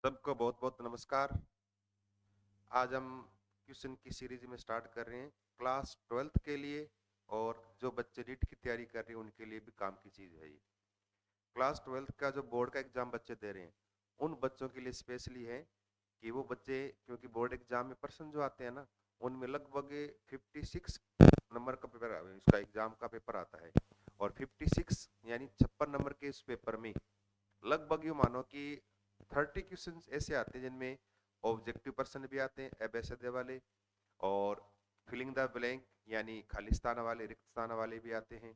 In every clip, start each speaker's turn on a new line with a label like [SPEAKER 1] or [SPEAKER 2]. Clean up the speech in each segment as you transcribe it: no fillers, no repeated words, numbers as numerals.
[SPEAKER 1] सबको बहुत बहुत नमस्कार। आज हम क्वेश्चन की सीरीज में स्टार्ट कर रहे हैं क्लास 12th के लिए। और जो बच्चे नीट की तैयारी कर रहे हैं उनके लिए भी काम की चीज़ है ये। क्लास 12th का जो बोर्ड का एग्जाम बच्चे दे रहे हैं उन बच्चों के लिए स्पेशली है कि वो बच्चे, क्योंकि बोर्ड एग्जाम में पर्सन जो आते हैं ना उनमें लगभग 56 नंबर का पेपर, इसका एग्जाम का पेपर आता है। और 56 यानी 56 नंबर के इस पेपर में लगभग यूं मानो कि 30 क्वेश्चन ऐसे आते हैं जिनमें ऑब्जेक्टिव पर्सन भी आते हैं एबेसदे वाले, और फिलिंग द ब्लैंक यानी खाली स्थान वाले, रिक्त स्थान वाले भी आते हैं,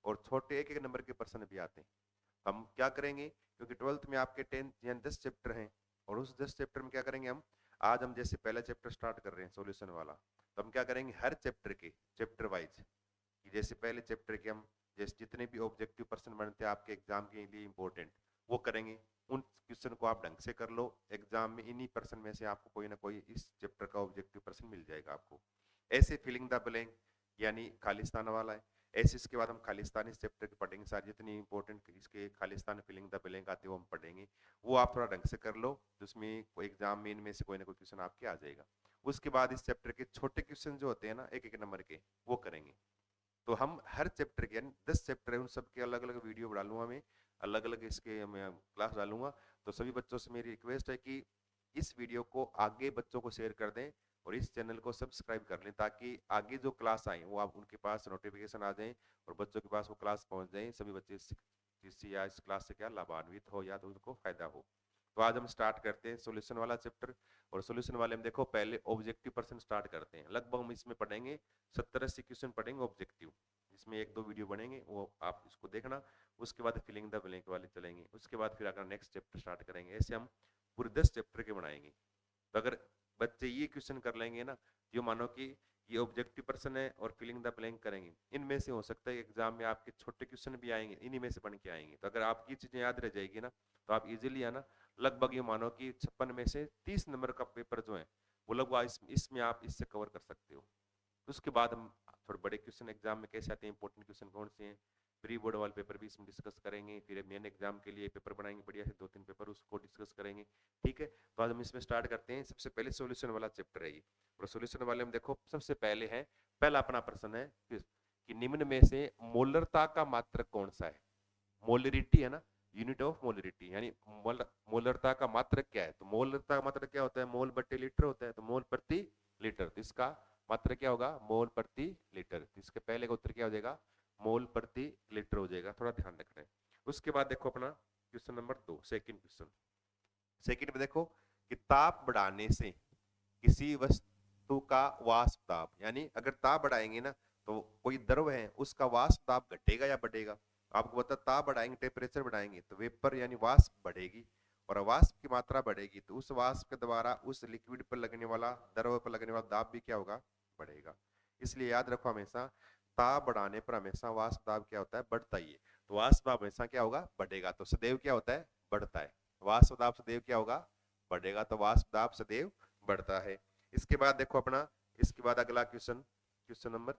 [SPEAKER 1] और छोटे एक एक नंबर के पर्सन भी आते हैं। हम क्या करेंगे, क्योंकि 12th में आपके 10 यानी 10 चैप्टर हैं, और उस 10 चैप्टर में क्या करेंगे हम, आज हम जैसे पहला चैप्टर स्टार्ट कर रहे हैं सॉल्यूशन वाला, तो हम क्या करेंगे हर चैप्टर के चैप्टर वाइज, जैसे पहले चैप्टर के हम जैसे जितने भी ऑब्जेक्टिव पर्सन बनते हैं आपके एग्जाम के लिए इंपॉर्टेंट, वो करेंगे। उन क्वेश्चन को आप ढंग से कर लो, एग्जाम में इन्हीं पर्सन में से आपको कोई ना कोई इस चैप्टर का ऑब्जेक्टिव पर्सन मिल जाएगा आपको। ऐसे फिलिंग द ब्लैंक यानी खालिस्तान वाला है। ऐसे इसके बाद हम खालिस्तान इस चैप्टर के पढ़ेंगे, सारे जितनी इंपॉर्टेंट इसके खालिस्तान फिलिंग द ब्लैंक आते हैं वो हम पढ़ेंगे। वो आप थोड़ा ढंग से कर लो, जिसमें एग्जाम में इनमें से कोई ना कोई क्वेश्चन आपके आ जाएगा। उसके बाद इस चैप्टर के छोटे क्वेश्चन जो होते हैं ना एक एक नंबर के, वो करेंगे। तो हम हर चैप्टर के यानी 10 चैप्टर है उन सब के अलग अलग वीडियो डालूंगा मैं, अलग अलग इसके मैं क्लास डालूंगा। तो सभी बच्चों से मेरी रिक्वेस्ट है कि इस वीडियो को आगे बच्चों को शेयर कर दें, और इस चैनल को सब्सक्राइब कर लें, ताकि आगे जो क्लास आए वो आप उनके पास नोटिफिकेशन आ जाए और बच्चों के पास वो क्लास पहुंच जाए, सभी बच्चे इससे या इस क्लास से क्या लाभान्वित हो या तो उनको फायदा हो। तो आज हम स्टार्ट करते हैं सॉल्यूशन वाला चैप्टर। और सॉल्यूशन वाले में देखो पहले ऑब्जेक्टिव पर्सन स्टार्ट करते हैं। लगभग हम इसमें पढ़ेंगे 70-80 क्वेश्चन पढ़ेंगे ऑब्जेक्टिव, इसमें एक दो वीडियो बनेंगे वो आप इसको देखना। उसके बाद फिलिंग द ब्लैंक वाले चलेंगे, उसके बाद फिर अगर नेक्स्ट चैप्टर स्टार्ट करेंगे। ऐसे हम पूरे 10 चैप्टर के बनाएंगे। तो अगर बच्चे ये क्वेश्चन कर लेंगे ना, ये मानो कि ये ऑब्जेक्टिव पर्सन है और फिलिंग द ब्लैंक करेंगे, इनमें से हो सकता है एग्जाम में आपके छोटे क्वेश्चन भी आएंगे, इन्हीं में से बन के आएंगे। तो अगर आपकी चीजें याद रह जाएगी ना तो आप इजीली आना। लगभग ये मानो कि 56 में से 30 नंबर का पेपर जो है वो लगभग इसमें आप इससे कवर कर सकते हो। उसके बाद हम थोड़े बड़े क्वेश्चन एग्जाम में कैसे आते हैं, इंपॉर्टेंट क्वेश्चन कौन से हैं, प्री बोर्ड वाले पेपर भी इसमें डिस्कस करेंगे। फिर मेन एग्जाम के लिए पेपर बनाएंगे बढ़िया से 2-3 पेपर, उसको डिस्कस करेंगे। ठीक है, तो आज हम इसमें स्टार्ट करते हैं। सबसे पहले सॉल्यूशन वाला चैप्टर है ये। और सॉल्यूशन वाले में देखो सबसे पहले है, पहला अपना प्रश्न है कि निम्न में से मोलरता का मात्रक कौन सा है। मोलरिटी है ना, यूनिट ऑफ मोलरिटी यानी मोलरता का मात्रक क्या है। तो मोलरता का मात्रक क्या होता है, मोल बट्टे लीटर होता है, तो मोल प्रति लीटर। तो इसका मात्रक क्या होगा, मोल प्रति लीटर। तो इसके पहले का उत्तर क्या हो जाएगा, मोल प्रति लीटर हो जाएगा, थोड़ा ध्यान रखना है। उसके बाद देखो अपना question number 2, second question. Second में देखो कि ताप बढ़ाने से किसी वस्तु का वाष्प दाब, यानी अगर ताप बढ़ाएंगे ना तो कोई द्रव है उसका वाष्प दाब घटेगा या बढ़ेगा। आपको पता ताप बढ़ाएंगे टेम्परेचर बढ़ाएंगे तो वेपर यानी वाष्प बढ़ेगी, और वाष्प की मात्रा बढ़ेगी तो उस वाष्प के द्वारा उस लिक्विड पर लगने वाला, द्रव पर लगने वाला दाब भी क्या होगा, बढ़ेगा। इसलिए याद रखो हमेशा ताप बढ़ाने पर हमेशा वाष्प दाब क्या होता है, बढ़ता ही है। तो वाष्प दाब हमेशा क्या होगा, बढ़ेगा। तो सदैव क्या होता है, बढ़ता है। वाष्प दाब सदैव क्या होगा, बढ़ेगा। तो वाष्प दाब सदैव बढ़ता है। इसके बाद देखो अपना, इसके बाद अगला क्वेश्चन, क्वेश्चन नंबर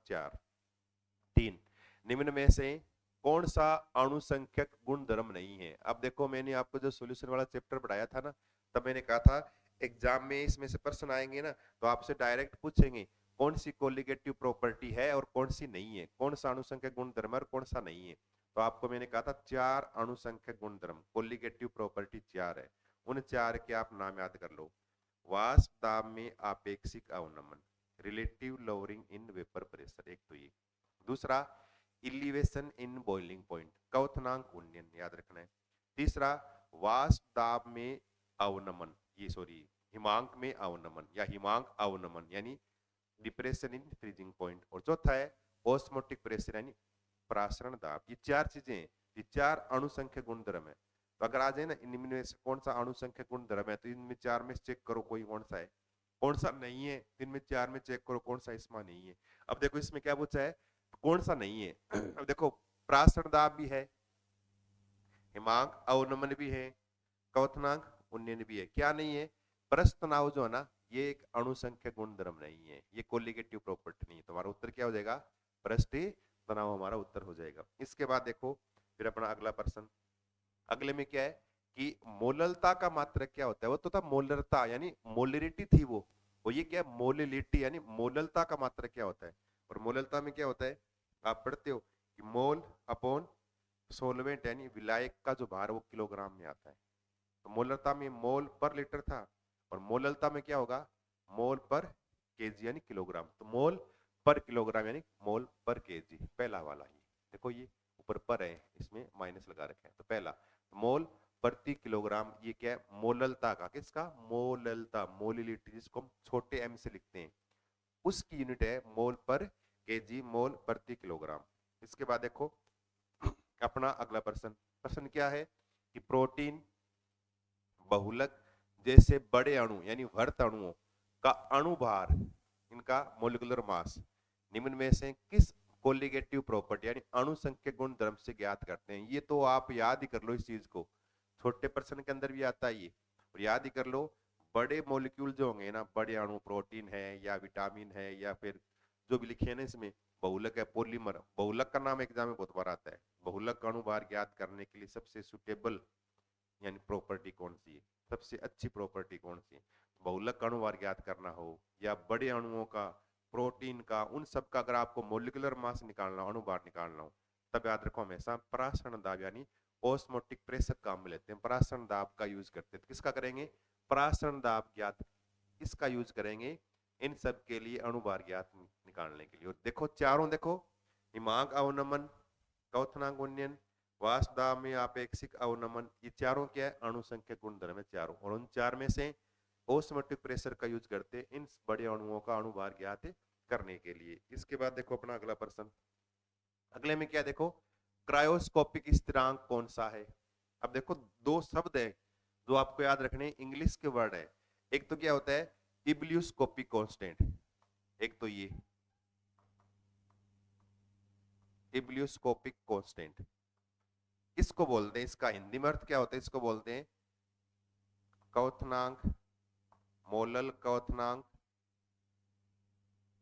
[SPEAKER 1] 3। निम्न में से कौन सा अणुसंख्यक गुणधर्म नहीं है। अब देखो मैंने आपको जो सॉल्यूशन वाला चैप्टर पढ़ाया था ना, तब मैंने कहा था एग्जाम में इसमें से प्रश्न आएंगे ना तो आपसे डायरेक्ट पूछेंगे कौन सी कोलिगेटिव प्रॉपर्टी है और कौन सी नहीं है, कौन सा अणुसंख्यक गुणधर्म है और कौन सा नहीं है। तो आपको मैंने कहा था 4 अणुसंख्यक गुणधर्म, कोलिगेटिव प्रॉपर्टी 4 है। उन 4 के आप नाम याद कर लो। वाष्प दाब में आपेक्षिक अवनमन, relative lowering in vapour pressure, एक तो ये। दूसरा इलिवेशन इन बॉइलिंग पॉइंट, क्वथनांक उन्नयन याद रखना है। तीसरा वाष्प दाब में अवनमन, ये सॉरी हिमांक में अवनमन या हिमांक अवनमन यानी डिप्रेशन इन फ्रीजिंग पॉइंट। और चौथा है ऑस्मोटिक प्रेशर यानी प्रासरण दाब। ये 4 चीजें हैं, ये 4 अणुसंख्य गुणधर्म है। तो अगर आ जाए ना इनमें से कौन सा अणुसंख्य गुणधर्म है तो इनमें 4 में चेक करो कोई कौन सा है, कौन सा नहीं है। इनमें 4 में चेक करो कौन सा इसमें नहीं है। अब देखो इसमें क्या पूछा है, कौन सा नहीं है। अब देखो प्रासरण दाब भी है, हिमांक अवनमन भी है, क्वथनांक उन्नयन भी है। क्या नहीं है, पृष्ठ तनाव जो है ना ये एक अणुसंख्य गुणधर्म नहीं है, ये कोलिगेटिव प्रॉपर्टी नहीं है। तो हमारा उत्तर क्या हो जाएगा, पृष्ठ तनाव हमारा उत्तर हो जाएगा। इसके बाद देखो फिर अपना अगला प्रश्न, अगले में क्या है कि मोललता का मात्रक क्या होता है। वो तो था मोलरता यानी मोलरिटी थी वो ये क्या है मोलिलिटी यानी मोललता का मात्रक क्या होता है। और मोललता में क्या होता है आप पढ़ते हो कि मोल अपॉन सोलवेंट यानी विलायक का जो भार है वो किलोग्राम में आता है। तो मोलरता में मोल पर लीटर था और मोललता में क्या होगा मोल पर केजी यानी किलोग्राम। तो मोल पर किलोग्राम यानी मोल पर केजी पहला वाला ही देखो ये ऊपर पर है इसमें माइनस लगा रखे हैं। तो पहला मोल प्रति किलोग्राम ये क्या है मोललता का किसका मोललता मोलिलिटी जिसको हम छोटे एम से लिखते हैं उसकी यूनिट है मोल पर केजी मोल प्रति किलोग्राम। इसके बाद देखो अपना अगला प्रश्न प्रश्न क्या है कि प्रोटीन बहुलक जैसे बड़े अणु यानी वर्त अणुओं का अणुभार इनका मोलिकुलर मास निम्न में से किस कोलिगेटिव प्रॉपर्टी यानी अणु संख्या गुण धर्म से ज्ञात करते हैं। ये तो आप याद ही कर लो इस चीज को छोटे प्रश्न के अंदर भी आता है ये और याद ही कर लो। बड़े मॉलिक्यूल जो होंगे ना बड़े अणु प्रोटीन है या विटामिन है या फिर जो भी लिखे हैं ना इसमें बहुलक है पॉलीमर बहुलक का नाम एग्जाम में बहुत बार आता है। बहुलक अणुभार ज्ञात करने के लिए सबसे सुटेबल यानी प्रॉपर्टी कौन सी है सबसे अच्छी प्रॉपर्टी कौन सी है। बहुलक अणुभार ज्ञात करना हो या बड़े अणुओं का प्रोटीन का उन सब का अगर आपको मोलिकुलर मास निकालना हो अणुभार निकालना हो तब याद रखो हमेशा परासरण दाब यानी ओस्मोटिक प्रेशर काम में लेते हैं परासरण दाब का यूज करते हैं। तो किसका करेंगे परासरण दाब ज्ञात इसका यूज करेंगे इन सब के लिए अणुभार ज्ञात निकालने के लिए। और देखो चारों देखो हिमांक अवनमन कौथनांक उन्नयन वाष्पदाब में आपेक्षिक अवनमन ये चारों क्या है अणु संख्या गुणधर्म है चारों और उन चार में से ओस्मोटिक प्रेशर का यूज करते हैं इन बड़े अणुओं का अणुभार ज्ञात करने के लिए। इसके बाद देखो अपना अगला प्रश्न अगले में क्या देखो क्रायोस्कोपिक स्थिरांक कौन सा है। अब देखो दो शब्द है जो आपको याद रखने इंग्लिश के वर्ड है। एक तो क्या होता है इब्लियोस्कोपिक कांस्टेंट एक तो ये इब्लियोस्कोपिक कांस्टेंट इसको बोलते हैं इसका हिंदी में अर्थ क्या होता है इसको बोलते हैं क्वथनांक मोलल क्वथनांक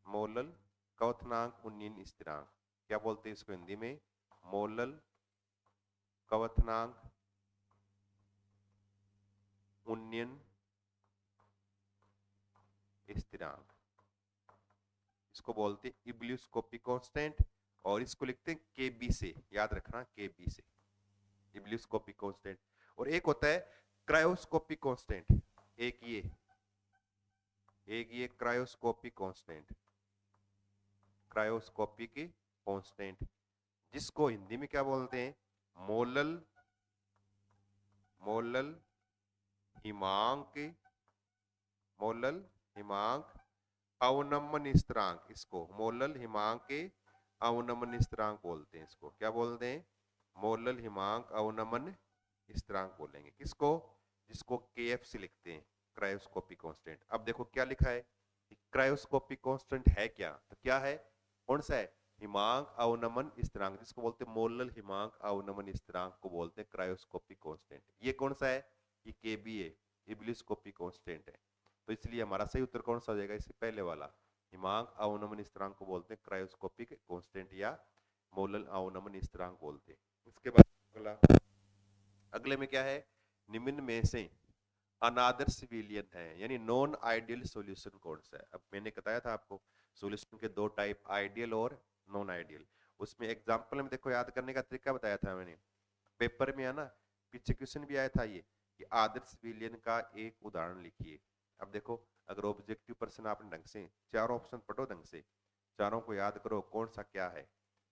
[SPEAKER 1] मोलल क्वथनांक उन्नयन स्थिरांक क्या बोलते हैं इसको हिंदी में मोलल क्वथनांक उन्नयन स्थिरांक इसको बोलते हैं इब्लियोस्कोपिक कांस्टेंट और इसको लिखते हैं केबी से याद रखना केबी से इब्लियोस्कोपिक कांस्टेंट। और एक होता है क्रायोस्कोपिक कांस्टेंट एक ये क्रायोस्कोपिक कांस्टेंट क्रायोस्कोपिक कांस्टेंट जिसको हिंदी में क्या बोलते हैं मोलल मोलल हिमांक मोलल हिमांक अवनमन स्थिरांक इसको मोलल हिमांक अवनमन स्थिरांक बोलते हैं। इसको क्या बोलते हैं मोलल हिमांक अवनमन स्थिरांक बोलेंगे किसको जिसको केएफ से लिखते हैं क्रायोस्कोपिक कांस्टेंट। अब देखो क्या लिखा है क्रायोस्कोपिक कांस्टेंट है क्या तो क्या है कौन सा है हिमांक अवनमन स्थिरांक जिसको बोलते हैं मोलल हिमांक अवनमन स्थिरांक को बोलते हैं क्रायोस्कोपिक कांस्टेंट। ये कौन सा है ये केबी है इब्लियोस्कोपिक कांस्टेंट है। तो इसलिए हमारा सही उत्तर कौन सा हो जाएगा इससे पहले वाला हिमांक अवनमन स्थिरांक को बोलते हैं क्रायोस्कोपिक कांस्टेंट या मोलल अवनमन स्थिरांक बोलते हैं। इसके बाद अगला अगले में क्या है निम्न में से अनादर्श विलयन है यानी नॉन आइडियल सॉल्यूशन कौन सा है। अब मैंने बताया था आपको सॉल्यूशन के दो टाइप आइडियल और नॉन आइडियल उसमें एग्जांपल में देखो याद करने का तरीका बताया था मैंने पेपर में है ना पीछे क्वेश्चन भी आया था ये कि आदर्श विलयन का एक उदाहरण लिखिए। अब देखो अगर ऑब्जेक्टिव प्रश्न आपने ढंग से चारों ऑप्शन पढ़ो ढंग से चारों को याद करो कौन सा क्या है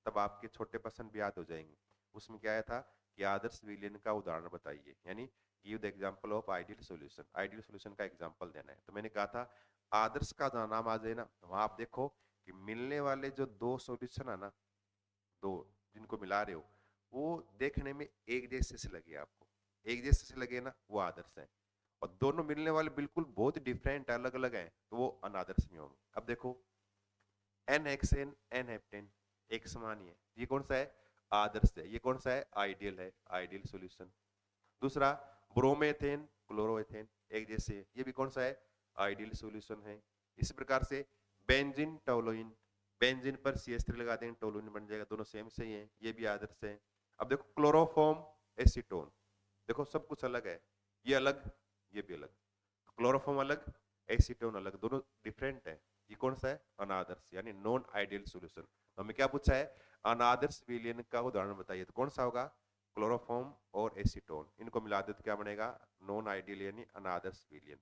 [SPEAKER 1] तब आपके छोटे प्रश्न भी याद हो जाएंगे। उसमें क्या आया था कि आदर्श विलयन का उदाहरण बताइए यानी give the example of ideal solution का एग्जांपल देना है। तो मैंने कहा था आदर्श का नाम आ जाए ना वहां आप देखो कि मिलने वाले जो दो सॉल्यूशन है ना दो जिनको मिला रहे हो वो देखने में एक जैसे से लगे आपको एक जैसे से लगे ना वो आदर्श है और दोनों मिलने वाले बिल्कुल बहुत डिफरेंट अलग अलग हैं तो वो अनादर्श में होंगे। अब देखो NHN NH10 एक समान ही है ये कौन सा है आदर्श है। ये कौन सा है आइडियल है आइडियल सॉल्यूशन। दूसरा ब्रोमेथेन क्लोरोएथेन एक जैसे है ये भी कौन सा है आइडियल सॉल्यूशन है। इसी प्रकार से बेंजीन टोलुइन बेंजीन पर CH3 लगा देंगे टोलुइन बन जाएगा दोनों सेम से ही है ये भी आदर्श है। अब देखो क्लोरोफॉर्म एसीटोन देखो सब कुछ अलग है, ये अलग, ये भी अलग, क्लोरोफॉर्म अलग, एसीटोन अलग, दोनों डिफरेंट है। ये कौन सा है? अनादर्श यानी नॉन आइडियल सॉल्यूशन। तो हमें क्या पूछा है? अनादर्श विलयन का उदाहरण बताइए, तो कौन सा होगा? क्लोरोफॉर्म और एसीटोन, इनको मिला दे तो क्या बनेगा? नॉन आइडियल यानी अनादर्श विलयन।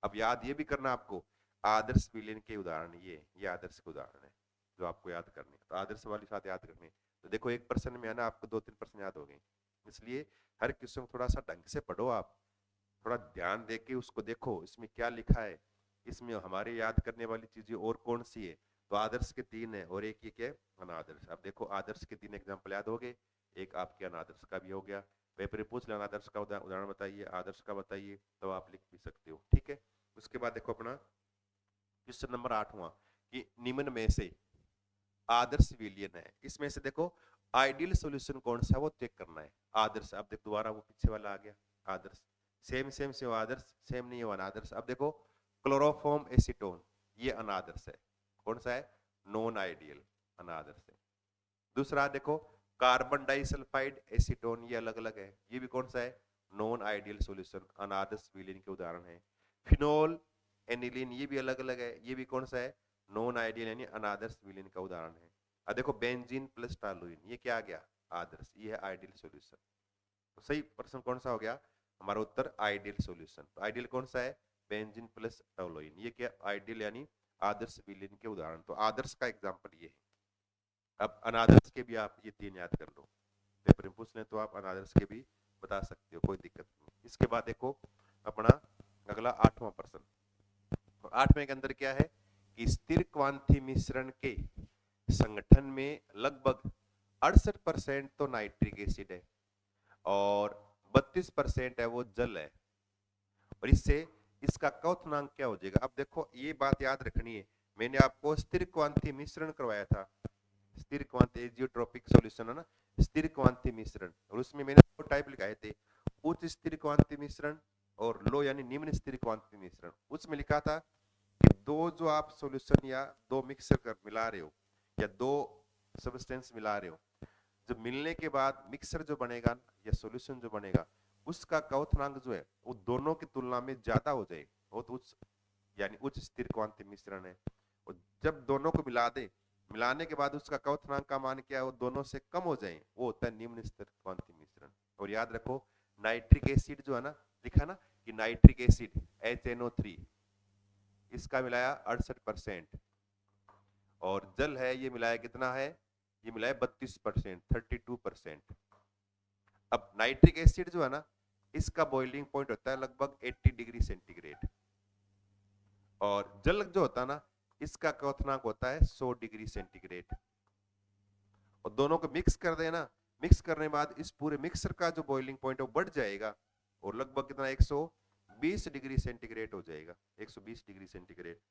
[SPEAKER 1] अब याद ये भी करना आपको, आदर्श विलयन के उदाहरण ये आदर्श के उदाहरण है जो आपको याद करने, तो आदर्श वाली बात याद करनी। तो देखो एक प्रश्न में है ना, आपको 2-3 प्रश्न याद हो गए, इसलिए हर क्वेश्चन को थोड़ा सा ढंग से पढ़ो आप, थोड़ा ध्यान दे के उसको देखो इसमें क्या लिखा है, इसमें हमारे याद करने वाली चीजें और कौन सी है। तो आदर्श के 3 है और एक ये क्या है? अनादर्श। अब देखो आदर्श के 3 एग्जाम्पल याद हो गए, एक आपके अनादर्श का भी हो गया। पेपर में पूछ लेना आदर्श का उदाहरण बताइए, आदर्श का बताइए, तो आप लिख भी सकते हो, ठीक है। उसके बाद देखो अपना क्वेश्चन नंबर 8वां, कि निम्न में से आदर्श विलयन है, इसमें से देखो आइडियल सॉल्यूशन कौन सा है वो चेक करना है। आदर्श, अब देखो दोबारा वो पीछे वाला आ गया, आदर्श सेम सेम से आदर्श, सेम नहीं है अनादर्श। अब देखो क्लोरोफॉर्म एसीटोन, ये अनादर्श है, कौन सा है? नॉन आइडियल, अनादर्श है। दूसरा देखो कार्बन डाइसल्फाइड एसीटोन, ये अलग अलग है, ये भी कौन सा है? नॉन आइडियल सॉल्यूशन, अनादर्श विलयन के उदाहरण है। फिनोल एनिलीन, ये भी अलग अलग है, ये भी कौन सा है? नॉन आइडियल यानी अनादर्श विलयन का उदाहरण है। अब देखो बेंजीन प्लस टॉलुइन, ये क्या आ गया? आदर्श, ये है आइडियल सॉल्यूशन। तो सही प्रश्न कौन सा हो गया हमारा? उत्तर आइडियल सॉल्यूशन। तो आइडियल कौन सा है? बेंजीन प्लस टॉलुइन, ये क्या? आइडियल यानी आदर्श विलयन के उदाहरण। तो आदर्श का एग्जाम्पल ये है। अब अनादर्श के भी आप ये 3 याद कर लो, पेपर में पूछ लें तो आप अनादर्श के भी बता सकते हो, कोई दिक्कत नहीं। इसके बाद देखो अपना अगला 8वां प्रश्न। तो 8वें के अंदर क्या है कि स्थिर क्वांथी मिश्रण के संगठन में लगभग 68% तो नाइट्रिक एसिड है और 32% है वो जल है, और इससे इसका क्वथनांक क्या हो जाएगा? अब देखो ये बात याद रखनी है, मैंने आपको स्थिर क्वांथी मिश्रण करवाया था, स्थिर क्वांति एजियोट्रोपिक सॉल्यूशन है ना, स्थिर क्वांति मिश्रण, और उसमें मैंने 2 टाइप लिखाए थे, उच्च स्थिर क्वांति मिश्रण और लो यानी निम्न स्थिर क्वांति मिश्रण। उसमें लिखा था कि दो जो आप सॉल्यूशन या दो मिक्सर कर मिला रहे हो या दो सब्सटेंस मिला रहे हो, जब मिलने के बाद मिक्सर जो बनेगा या सॉल्यूशन जो बनेगा उसका क्वथनांक जो है वो दोनों की तुलना में ज्यादा हो जाए, बहुत उच्च यानी उच्च स्थिर क्वांति मिश्रण है। और जब दोनों को मिला दे, मिलाने के बाद उसका क्वथनांक का मान क्या है? वो दोनों से कम हो जाए, वो होता है निम्न स्थिर क्वांति मिश्रण। और याद रखो नाइट्रिक एसिड जो है ना, लिखा ना कि नाइट्रिक एसिड HNO3, इसका मिलाया 68%, और जल है ये मिलाया कितना है? ये मिलाया 32%, 32%। अब नाइट्रिक एसिड जो है ना, इसका बॉइलिंग पॉइंट होता है लगभग 80 डिग्री सेंटीग्रेड, और जल जो होता है ना, इसका क्वथनांक होता है 100 डिग्री सेंटीग्रेड। और दोनों को मिक्स कर देना, मिक्स करने के बाद इस पूरे मिक्सर का जो बॉइलिंग पॉइंट है वो बढ़ जाएगा और लगभग कितना 120 डिग्री सेंटीग्रेड हो जाएगा, 120 डिग्री सेंटीग्रेड।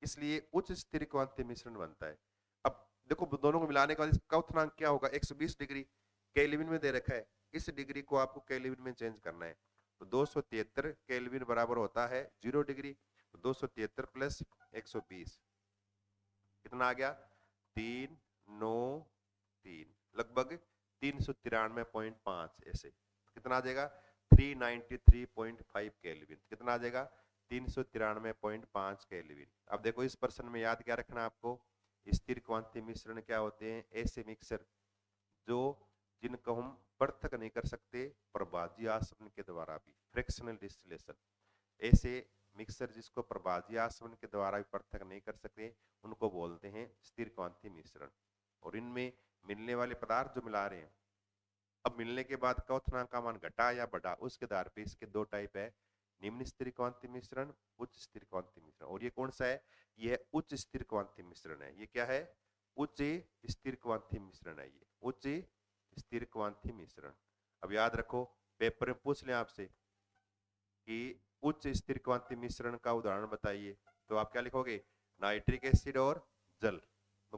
[SPEAKER 1] इसलिए उच्च स्थिर क्वांति मिश्रण बनता है। अब देखो दोनों को मिलाने के बाद इसका क्वथनांक क्या होगा? 120 डिग्री केल्विन में दे रखा है, इस डिग्री को आपको केल्विन में चेंज करना है। तो 273 केल्विन बराबर होता है 0 डिग्री, तो 273 प्लस 120 कितना आ गया? 393, लगभग 393.5, ऐसे कितना आ जाएगा? 393.5 केल्विन, कितना आ जाएगा? 393.5 केल्विन। अब देखो इस प्रश्न में याद क्या रखना आपको, स्थिर क्वांति मिश्रण क्या होते हैं? ऐसे मिक्सर जो जिनको हम पृथक नहीं कर सकते प्रभाज्य आसवन के द्वारा भी, फ्रैक्शनल डिस्टिलेशन, ऐसे मिक्सर जिसको प्रभाज्य आसवन के द्वारा भी पृथक नहीं कर सकते उनको बोलते हैं स्थिर क्वांति मिश्रण। और इनमें मिलने वाले पदार्थ जो मिला रहे हैं, अब मिलने के बाद क्वथनांक का मान घटा या बढ़ा, उसके आधार पे इसके 2 टाइप है, निम्न स्थिर क्वांति मिश्रण, उच्च स्थिर क्वांति मिश्रण। और ये कौन सा है? ये उच्च स्थिर क्वांति मिश्रण है। ये क्या है? उच्च स्थिर क्वांति मिश्रण है, ये उच्च स्थिर क्वांति मिश्रण। अब याद रखो पेपर में पूछ लें आपसे कि उच्च स्थिर क्वांति मिश्रण का उदाहरण बताइए, तो आप क्या लिखोगे? नाइट्रिक एसिड और जल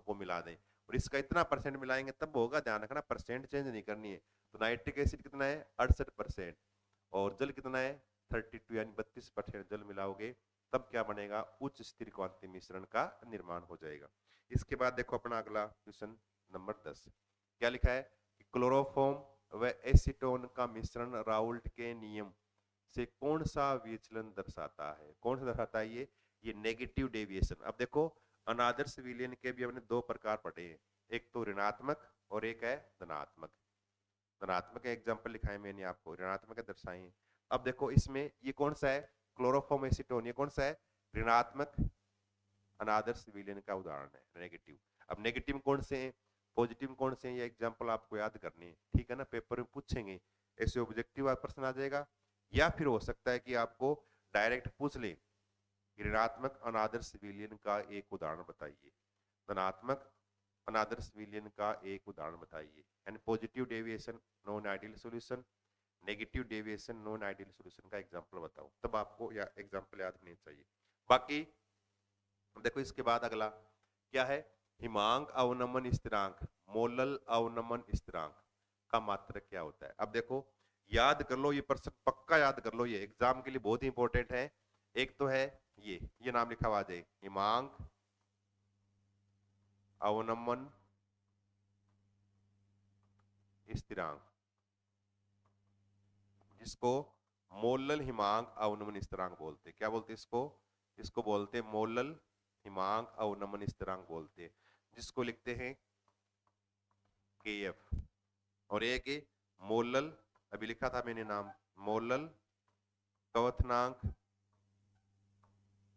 [SPEAKER 1] को मिला दें, और इसका इतना परसेंट मिलाएंगे तब होगा, ध्यान रखना परसेंट चेंज नहीं करनी है। तो नाइट्रिक एसिड कितना है? 68%, और जल कितना है? 32 यानी 32% जल मिलाओगे तब क्या बनेगा? उच्च स्थिर क्वांति मिश्रण का निर्माण हो जाएगा। इसके बाद देखो अपना अगला क्वेश्चन नंबर 10, क्या लिखा है कि क्लोरोफॉर्म व एसीटोन का मिश्रण राउल्ट के नियम से कौन सा विचलन दर्शाता है? कौन सा दर्शाता है ये नेगेटिव डेविएशन। अब देखो अनादर्श विलयन के भी हमने दो प्रकार पढ़े हैं, एक तो ऋणात्मक और एक है धनात्मक। धनात्मक एग्जाम्पल लिखाए मैंने आपको, ऋणात्मक दर्शाए। अब देखो इसमें ये कौन सा है, क्लोरोफॉर्म एसीटोन, ये कौन सा है, ऋणात्मक अनादर्श विलयन का उदाहरण है, नेगेटिव। अब नेगेटिव कौन से हैं, पॉजिटिव कौन से हैं, ये एग्जाम्पल आपको याद करने हैं, ठीक है ना, पेपर में पूछेंगे, ऐसे ऑब्जेक्टिव प्रश्न आ जाएगा, या फिर हो सकता है कि आपको डायरेक्ट पूछ ले, ऋणात्मक अनादर्श विलयन का एक उदाहरण बताइए, धनात्मक अनादर्श विलयन का एक उदाहरण बताइए, यानी positive deviation non ideal solution, negative deviation non ideal solution का एग्जांपल बताओ, तब आपको या एग्जांपल याद होने चाहिए। बाकी देखो इसके बाद अगला क्या है, हिमांक अवनमन स्थिरांक, मोलल अवनमन स्थिरांक का मात्रक क्या होता है? अब देखो याद कर लो, ये प्रश्न पक्का याद कर लो, ये एग्जाम के लिए बहुत ही इंपॉर्टेंट है। एक तो है ये नाम लिखा हुआ आ जाए, हिमांक अवनमन स्थिरांक, जिसको मोलल हिमांक अवनमन स्थिरांक बोलते, क्या बोलते इसको, इसको बोलते मोलल हिमांक अवनमन स्थिरांक बोलते, जिसको लिखते हैं KF। और एक मोलल, अभी लिखा था मैंने नाम, मोलल कवथनांक,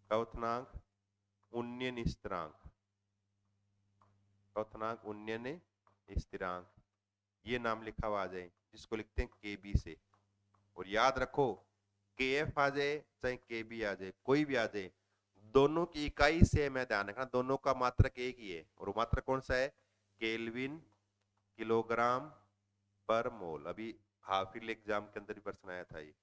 [SPEAKER 1] कवथनांक उन्नयन स्थिरांक, कवथनांक उन्नयन स्थिरांक, ये नाम लिखा हुआ आ जाए, जिसको लिखते हैं KB से। और याद रखो KF आ जाए चाहे KB आ जाए, कोई भी आ जाए, दोनों की इकाई सेम है, ध्यान रखना, दोनों का मात्रक एक ही है। और मात्रक कौन सा है, केल्विन किलोग्राम पर मोल। अभी हाफ ईयरली एग्जाम के अंदर भी प्रश्न आया था, ये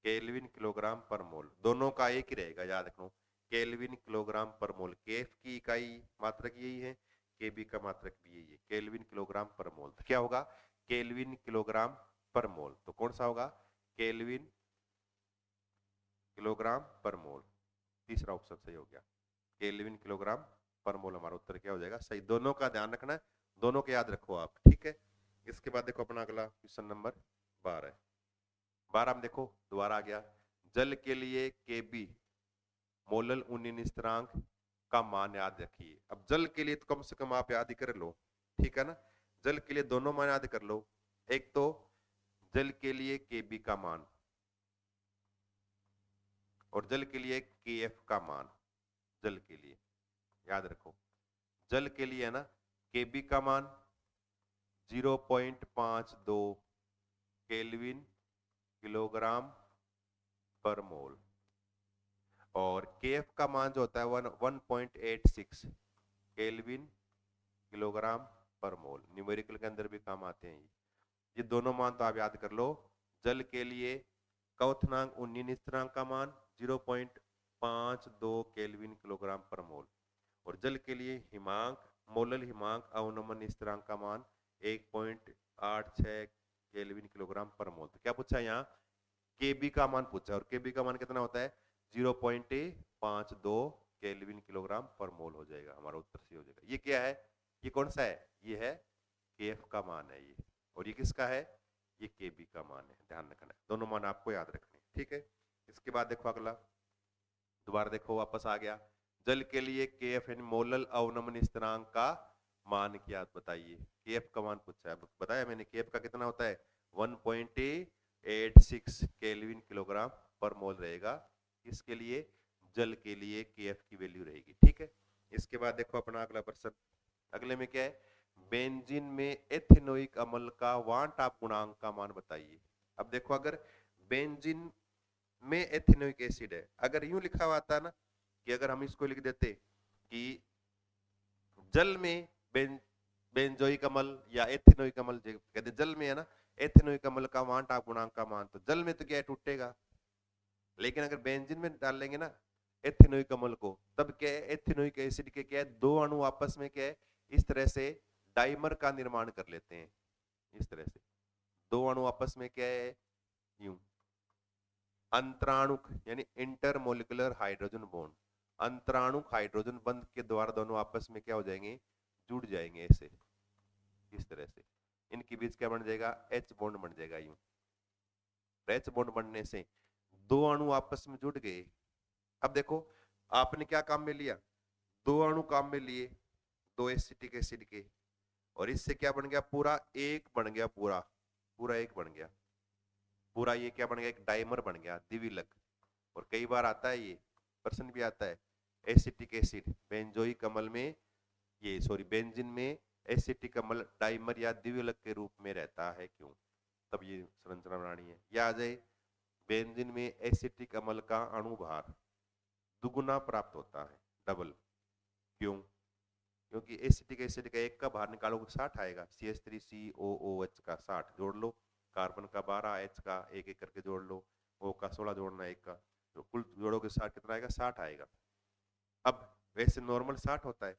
[SPEAKER 1] केल्विन किलोग्राम पर मोल, दोनों का एक ही रहेगा, याद रखो, केल्विन किलोग्राम पर मोल। KF की इकाई मात्रक यही है, KB का मात्रक भी यही है, केल्विन किलोग्राम पर मोल। तो क्या होगा, केल्विन किलोग्राम पर मोल, तो कौन सा होगा, केल्विन किलोग्राम पर मोल, तीसरा ऑप्शन सही हो गया, केल्विन किलोग्राम पर मोल हमारा उत्तर क्या हो जाएगा, सही। दोनों का ध्यान रखना है, दोनों के याद रखो आप, ठीक है। इसके बाद देखो अपना अगला क्वेश्चन नंबर 12 में देखो दोबारा आ गया, जल के लिए KB मोलल उन्नयन स्थिरांक का मान याद रखिए। अब जल के लिए तो कम से कम आप याद ही कर लो, ठीक है ना, जल के लिए दोनों मान याद कर लो, एक तो जल के लिए KB का मान और जल के लिए KF का मान। जल के लिए याद रखो, जल के लिए है ना, KB का मान 0.52 केल्विन किलोग्राम पर मोल, और KF का मान जो होता है 1.86 केल्विन किलोग्राम पर मोल। न्यूमेरिकल के अंदर भी काम आते हैं ये दोनों मान, तो आप याद कर लो। जल के लिए क्वथनांक उन्नयन स्थिरांक का मान 0.52 केल्विन किलोग्राम पर मोल, और जल के लिए हिमांक मोलल हिमांक अवनमन स्थिरांक का मान 1.86 केल्विन किलोग्राम पर मोल। तो क्या पूछा है यहाँ, KB का मान पूछा है, और KB का मान कितना होता है 0.52 केल्विन किलोग्राम पर मोल हो जाएगा, हमारा उत्तर सही हो जाएगा। ये क्या है, ये कौन सा है, ये है KF का मान है ये, और ये किसका है, ये KB का मान है, ध्यान रखना है, दोनों मान आपको याद रखने, ठीक है। इसके बाद देखो अगला, दोबारा देखो वापस आ गया, जल के लिए KF यानी मोलल अवनमन स्थिरांक का मान क्या बताइए। KF का मान पूछा है, बताया मैंने, KF का कितना होता है 1.86 केल्विन किलोग्राम पर मोल रहेगा, इसके लिए जल के लिए KF की वैल्यू रहेगी, ठीक है। इसके बाद देखो अपना अगला प्रश्न, अगले में क्या है, बेंजीन में एथेनोइक अम्ल का वांट आप गुणांक का मान बताइए। अब देखो अगर बेंजीन में एथेनोइक एसिड है, अगर यूं लिखा हुआ आता ना, कि अगर हम इसको लिख देते कि जल में बेंजोइक अम्ल या एथेनोइक अम्ल, कहते जल में है ना, एथेनोइक अम्ल का वांट आप गुणांक का मान, तो जल में तो क्या है टूटेगा, लेकिन अगर बेंजीन में डाल लेंगे ना एथेनोइक अम्ल को, तब क्या है, एथेनोइक एसिड के क्या है, दो अणु आपस में क्या है, इस तरह से डाइमर का निर्माण कर लेते हैं, इस तरह से दो अणु आपस में क्या है, यूं अंतराणुक यानी इंटरमोलिकुलर हाइड्रोजन बॉन्ड, अंतराणुक हाइड्रोजन बंध के द्वारा दोनों आपस में क्या हो जाएंगे, जुड़ जाएंगे ऐसे, इस तरह से। इनके बीच क्या बन जाएगा, एच बॉन्ड बन जाएगा यूं। एच बॉन्ड बनने से दो अणु आपस में जुड़ गए। अब देखो आपने क्या काम में लिया, दो अणु काम में लिए, दो एसिटिक एसिड के, और इससे क्या बन गया, पूरा एक बन गया, पूरा पूरा एक बन गया, पूरा ये क्या बन गया, एक डाइमर बन गया द्विविलक। और कई बार आता है, ये प्रश्न भी आता है, एसिटिक एसिड बेंजोइक अम्ल में, ये सॉरी बेंजीन में एसिटिक अम्ल डाइमर या द्विविलक के रूप में रहता है क्यों, तब ये संरचना बनानी है। या आ जाए बेंजीन में एसिटिक अम्ल का अणुभार दुगुना प्राप्त होता है, डबल, क्यों, क्योंकि एसिटिक एसिड का एक का भार निकालोगे 60 आएगा, CH3COOH का 60 जोड़ लो, कार्बन का 12, H का एक एक करके जोड़ लो, O का 16 जोड़ना एक का, तो कुल जोड़ोगे 60 कितना आएगा, 60 आएगा। अब वैसे नॉर्मल 60 होता है,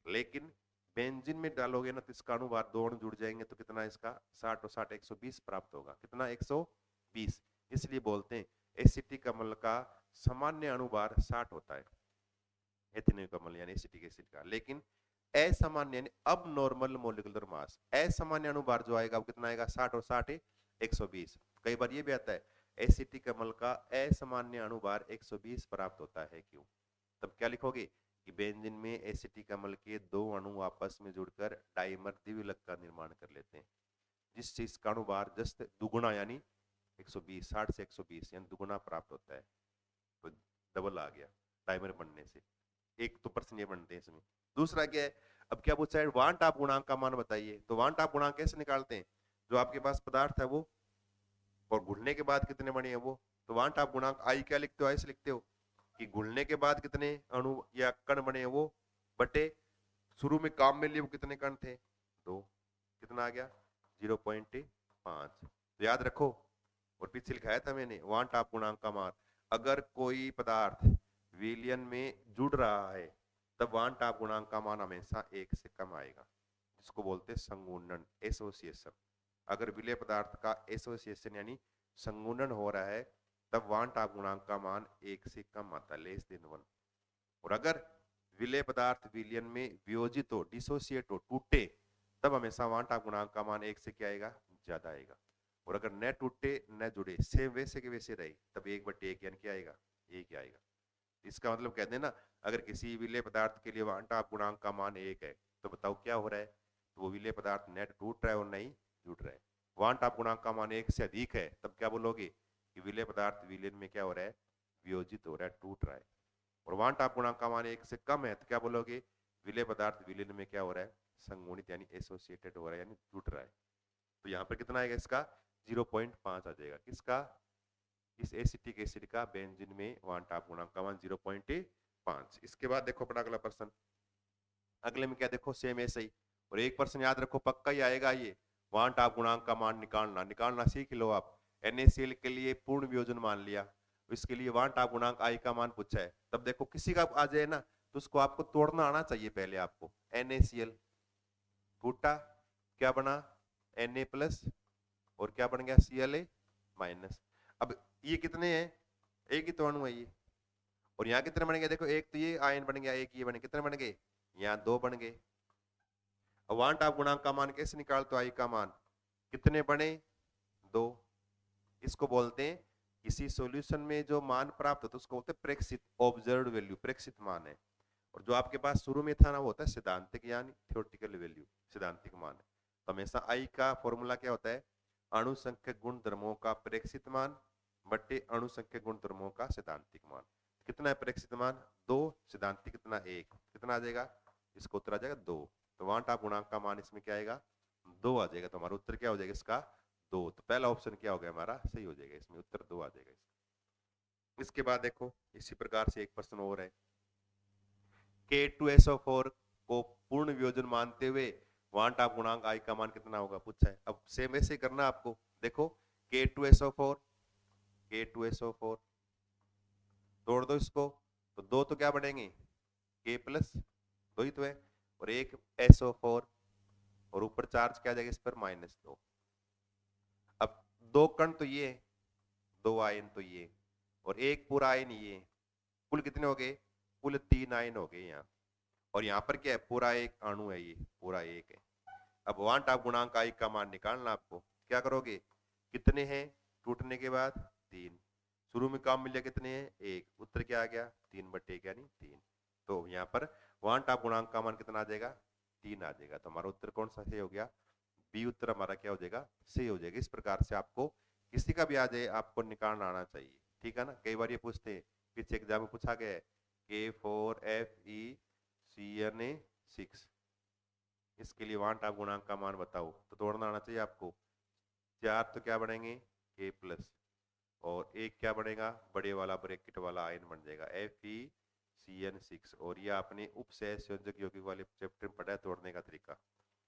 [SPEAKER 1] लेकिन बेंजीन में डालोगे ना तो इसका अणुभार दो अणु जुड़ जाएंगे तो कितना इसका 60 और 60 120 प्राप्त होगा, कितना 120। इसलिए बोलते हैं एसिटिक अम्ल का सामान्य अणुभार 60 होता है, एथिनिक अम्ल यानी एसिटिक एसिड का। लेकिन असामान्य यानी अब नॉर्मल मोलिकुलर मास, असामान्य अणुभार जो आएगा वो कितना आएगा, 60 और 60 120। कई बार ये भी आता है एसिटिक अम्ल का असामान्य अणुभार 120 प्राप्त होता है क्यों, तब क्या लिखोगे कि बेंजीन में एसिटिक अम्ल के दो अणु आपस में जुड़कर डाइमर द्विविलक का निर्माण कर लेते हैं, जिस चीज का अणुभार जस्ट दुगुना यानी 120, 60 से 120 यानी दुगुना प्राप्त होता है, तो डबल आ गया डाइमर बनने से। एक तो प्रश्न ये बनते हैं इसमें। दूसरा क्या है, अब क्या पूछा है, वांट आप गुणांक का मान बताइए। तो वांट आप गुणांक कैसे निकालते हैं, जो आपके पास पदार्थ है वो और घुलने के बाद कितने बने हैं वो, तो वांट आप गुणांक आई क्या लिखते हो, ऐसे लिखते हो कि घुलने के बाद कितने अणु या कण बने हैं वो, बटे शुरू में काम में लिए वो कितने कण थे, दो, कितना आ गया 0.5। तो याद रखो, और पीछे लिखाया था मैंने वांट आप गुणांक का मान, अगर कोई पदार्थ विलयन में जुड़ रहा है तब वांट आप गुणांक का मान हमेशा एक से कम आएगा, जिसको बोलते हैं संगुणन, एसोसिएशन। अगर विलय पदार्थ का एसोसिएशन यानी संगुणन हो रहा है तब वांट आप गुणांक का मान एक से कम आता है, लेस देन 1। और अगर विलय पदार्थ विलयन में वियोजित हो, डिसोसिएट हो, टूटे, तब हमेशा वांट आप गुणांक का मान एक से क्या आएगा, ज्यादा आएगा। और अगर न टूटे न जुड़े, सेम वैसे के वैसे रहे, तब 1/1 यानी क्या आएगा, एक ही आएगा। इसका मतलब कहते हैं ना, अगर किसी विलय पदार्थ के लिए वांट आप गुणांक का मान 1 है तो बताओ क्या हो रहा है, तो वो विलय पदार्थ न टूट रहा है और नहीं जुड़ रहा है। वांट आप गुणांक का मान 1 से अधिक है तब क्या बोलोगे कि विलय पदार्थ विलयन में क्या हो रहा है, वियोजित हो रहा है, टूट रहा है। और वांट आप गुणांक का मान 1 से कम है तो क्या बोलोगे, विलय पदार्थ विलयन में क्या हो रहा है, संगुणित यानी एसोसिएटेड हो रहा है, यानी जुड़ रहा है। तो यहाँ पर कितना आएगा इसका 0.5 आ जाएगा, किसका, इस एसिटिक एसिड का बेंजीन में वांट आप गुणांक का मान 0.5। इसके बाद देखो अपना अगला प्रश्न, अगले में क्या देखो सेम ऐसे ही, और एक प्रश्न याद रखो पक्का ही आएगा ये, वांट आप गुणांक का मान निकालना, निकालना सीख लो आप। NaCl के लिए पूर्ण वियोजन मान लिया, इसके लिए वांट आप गुणांक आई का मान पूछा है, तब देखो किसी का आ जाए ना तो उसको आपको तोड़ना आना चाहिए पहले आपको। NaCl टूटा, क्या बना Na प्लस, और क्या बन गया Cla माइनस। अब ये कितने हैं, एक ही तो अणु है ये, और यहाँ कितने बन गए देखो, एक तो ये आयन बन गया, एक ये बने, कितने बन गए, यहाँ 2 बन गए। अब वांट आप गुणांक का मान कैसे निकालते हो, आई का मान कितने बने, 2। इसको बोलते हैं किसी सॉल्यूशन में जो मान प्राप्त होता है उसको बोलते हैं प्रेक्षित, ऑब्जर्व्ड वैल्यू, प्रेक्षित मान है। और जो आपके पास शुरू में था ना वो होता है सिद्धांतिक यानी थ्योरेटिकल वैल्यू, सिद्धांतिक मान है। तो हमेशा आई का फॉर्मूला क्या होता है, अणु संख्यक गुण धर्मों का प्रेक्षित मान बटे अणु संख्यक गुण धर्मों का सिद्धांतिक मान। कितना है प्रेक्षित मान 2, सिद्धांतिक कितना 1, कितना आ जाएगा, इसका उत्तर आ जाएगा 2। तो वांट आप गुणांक का मान इसमें क्या आएगा, 2 आ जाएगा। तो हमारा उत्तर क्या हो जाएगा इसका 2। तो पहला ऑप्शन क्या हो गया हमारा, सही हो जाएगा, इसमें उत्तर 2 आ जाएगा इसका। इसके बाद देखो इसी प्रकार से एक प्रश्न और है, K2SO4 को पूर्ण वियोजन मानते हुए वांट आप गुणांक आई का मान कितना होगा पूछा है। अब सेम ऐसे करना आपको, देखो K2SO4, K2SO4 तोड़ दो इसको, तो 2 तो क्या बनेंगे K प्लस 2 ही तो है, और एक SO4, और ऊपर चार्ज क्या जाएगा इस पर -2। अब 2 कण तो ये, 2 आयन तो ये, और एक पूरा आयन ये, कुल कितने हो गए, कुल 3 आयन हो गए यहाँ। और यहाँ पर क्या है, पूरा एक अणु है, ये पूरा एक है, अब वांट आप गुणांक आई का मान निकालना आपको, क्या करोगे, कितने हैं टूटने के बाद 3, शुरू में काम मिल गया कितने हैं 1, उत्तर क्या आ गया 3/1 यानी 3। तो यहाँ पर वांट आप गुणांक का मान कितना आ जाएगा 3 आ जाएगा। तो हमारा उत्तर कौन सा सही हो गया, बी उत्तर हमारा क्या हो जाएगा सही हो जाएगा। इस प्रकार से आपको किसी का भी आ जाए आपको निकालना आना चाहिए, ठीक है ना। कई बार ये पूछते हैं, पीछे एग्जाम में पूछा गया है K4FeCN6, इसके लिए वांट आप गुणांक का मान बताओ, तो तोड़ना आना चाहिए आपको। 4 तो क्या बनेंगे K प्लस, और एक क्या बनेगा बड़े वाला ब्रैकेट वाला आयन बन जाएगा FeCN6। और ये आपने उपसह संयोजक यौगिक वाले चैप्टर में पढ़ा है तोड़ने का तरीका।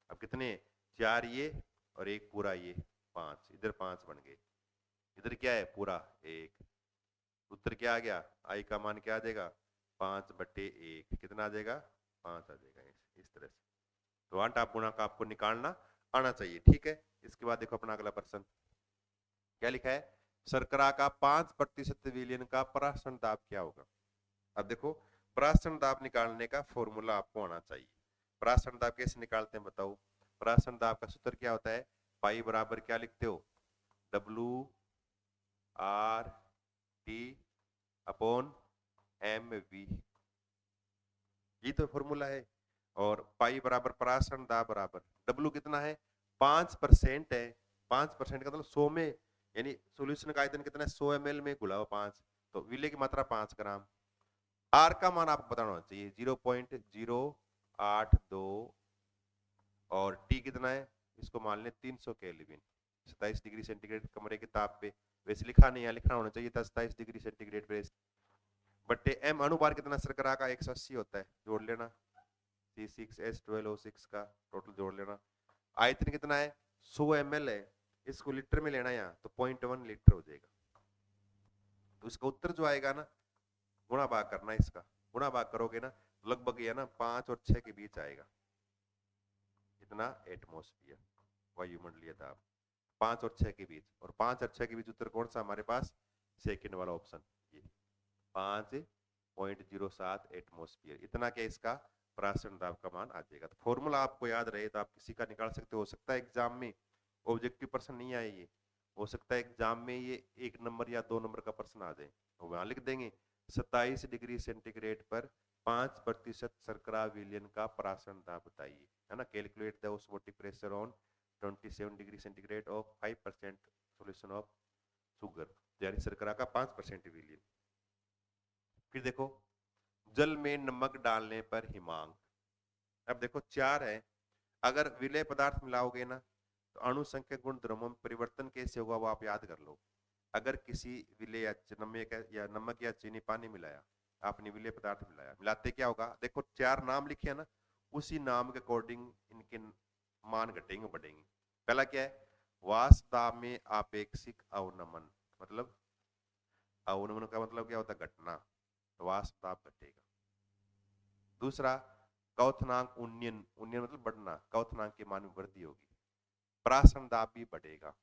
[SPEAKER 1] अब कितने 4 ये और एक पूरा ये 5, इधर 5 बन गए, इधर क्या है पूरा 1, उत्तर क्या आ गया आई का मान क्या आ जाएगा 5/1, कितना आ जाएगा 5 आ जाएगा। इस तरह से तो वांट आप गुणांक आपको निकालना आना चाहिए, ठीक है। इसके बाद देखो अपना अगला प्रश्न क्या लिखा है, शर्करा का 5% विलयन का परासरण दाब क्या होगा। अब देखो परासरण दाब निकालने का फॉर्मूला आपको आना चाहिए। परासरण दाब कैसे निकालते हैं बताओ, परासरण दाब का सूत्र क्या होता है, पाई बराबर क्या लिखते हो WRT/mV, ये तो फॉर्मूला है। और पाई बराबर परासरण दाब बराबर W कितना है 5% है, 5% का मतलब 100 में, यानी सॉल्यूशन का आयतन कितना है 100 ml में घुला हुआ 5, तो विलय की मात्रा 5 ग्राम। आर का मान आपको बताना चाहिए 0.082, और टी कितना है इसको मान लें 300 केल्विन, 27 डिग्री सेंटीग्रेड कमरे के ताप पे, वैसे लिखा नहीं है, लिखना होना चाहिए था 27 डिग्री सेंटीग्रेड पे, बट्टे एम अणुभार कितना शर्करा का 180 होता है, जोड़ लेना C6H12O6 का टोटल जोड़ लेना। आयतन कितना है 100 ml है, इसको लीटर में लेना यहाँ तो 0.1 लीटर हो जाएगा। तो इसका उत्तर जो आएगा ना, गुणा भाग करना, इसका गुणा भाग करोगे ना लगभग ये ना 5 और 6 के बीच आएगा, इतना एटमॉस्फेयर वायुमंडलीय दाब 5 और 6 के बीच, और 5 और 6 के बीच उत्तर कौन सा हमारे पास सेकंड वाला ऑप्शन, ये 5.07 एटमॉस्फेयर, इतना क्या इसका परासरण दाब का मान आ जाएगा। तो फॉर्मूला आपको याद रहे तो आप किसी का निकाल सकते हो सकता है एग्जाम में ऑब्जेक्टिव प्रश्न नहीं आए, ये हो सकता है एग्जाम में ये 1 नंबर या 2 नंबर का प्रश्न आ जाए, तो वहां लिख देंगे 27 डिग्री सेंटीग्रेड पर 5% शर्करा विलयन का परासरण दाब बताइए, है ना। Calculate the osmotic pressure on 27 degree centigrade of 5% solution of sugar, यानी शर्करा का 5% विलयन। फिर देखो जल में नमक डालने पर हिमांक, अब देखो 4 है, अगर विलय पदार्थ मिलाओगे ना तो अणु संख्या गुण द्रव्यों में परिवर्तन कैसे होगा वो आप याद कर लो। अगर किसी विलय या नमक या चीनी पानी मिलाया, आपने विलय पदार्थ मिलाया, मिलाते क्या होगा, देखो 4 नाम लिखे है ना, उसी नाम के अकॉर्डिंग इनके मान घटेंगे बढ़ेंगे। पहला क्या है वाष्प में आपेक्षिक अवनमन, मतलब अवनमन का मतलब क्या होता है घटना, तो वाष्प दाब घटेगा। दूसरा क्वथनांक उन्नयन, उन्नयन मतलब बढ़ना, क्वथनांक के मान में वृद्धि होगी, परासरण दाब भी बढ़ेगा।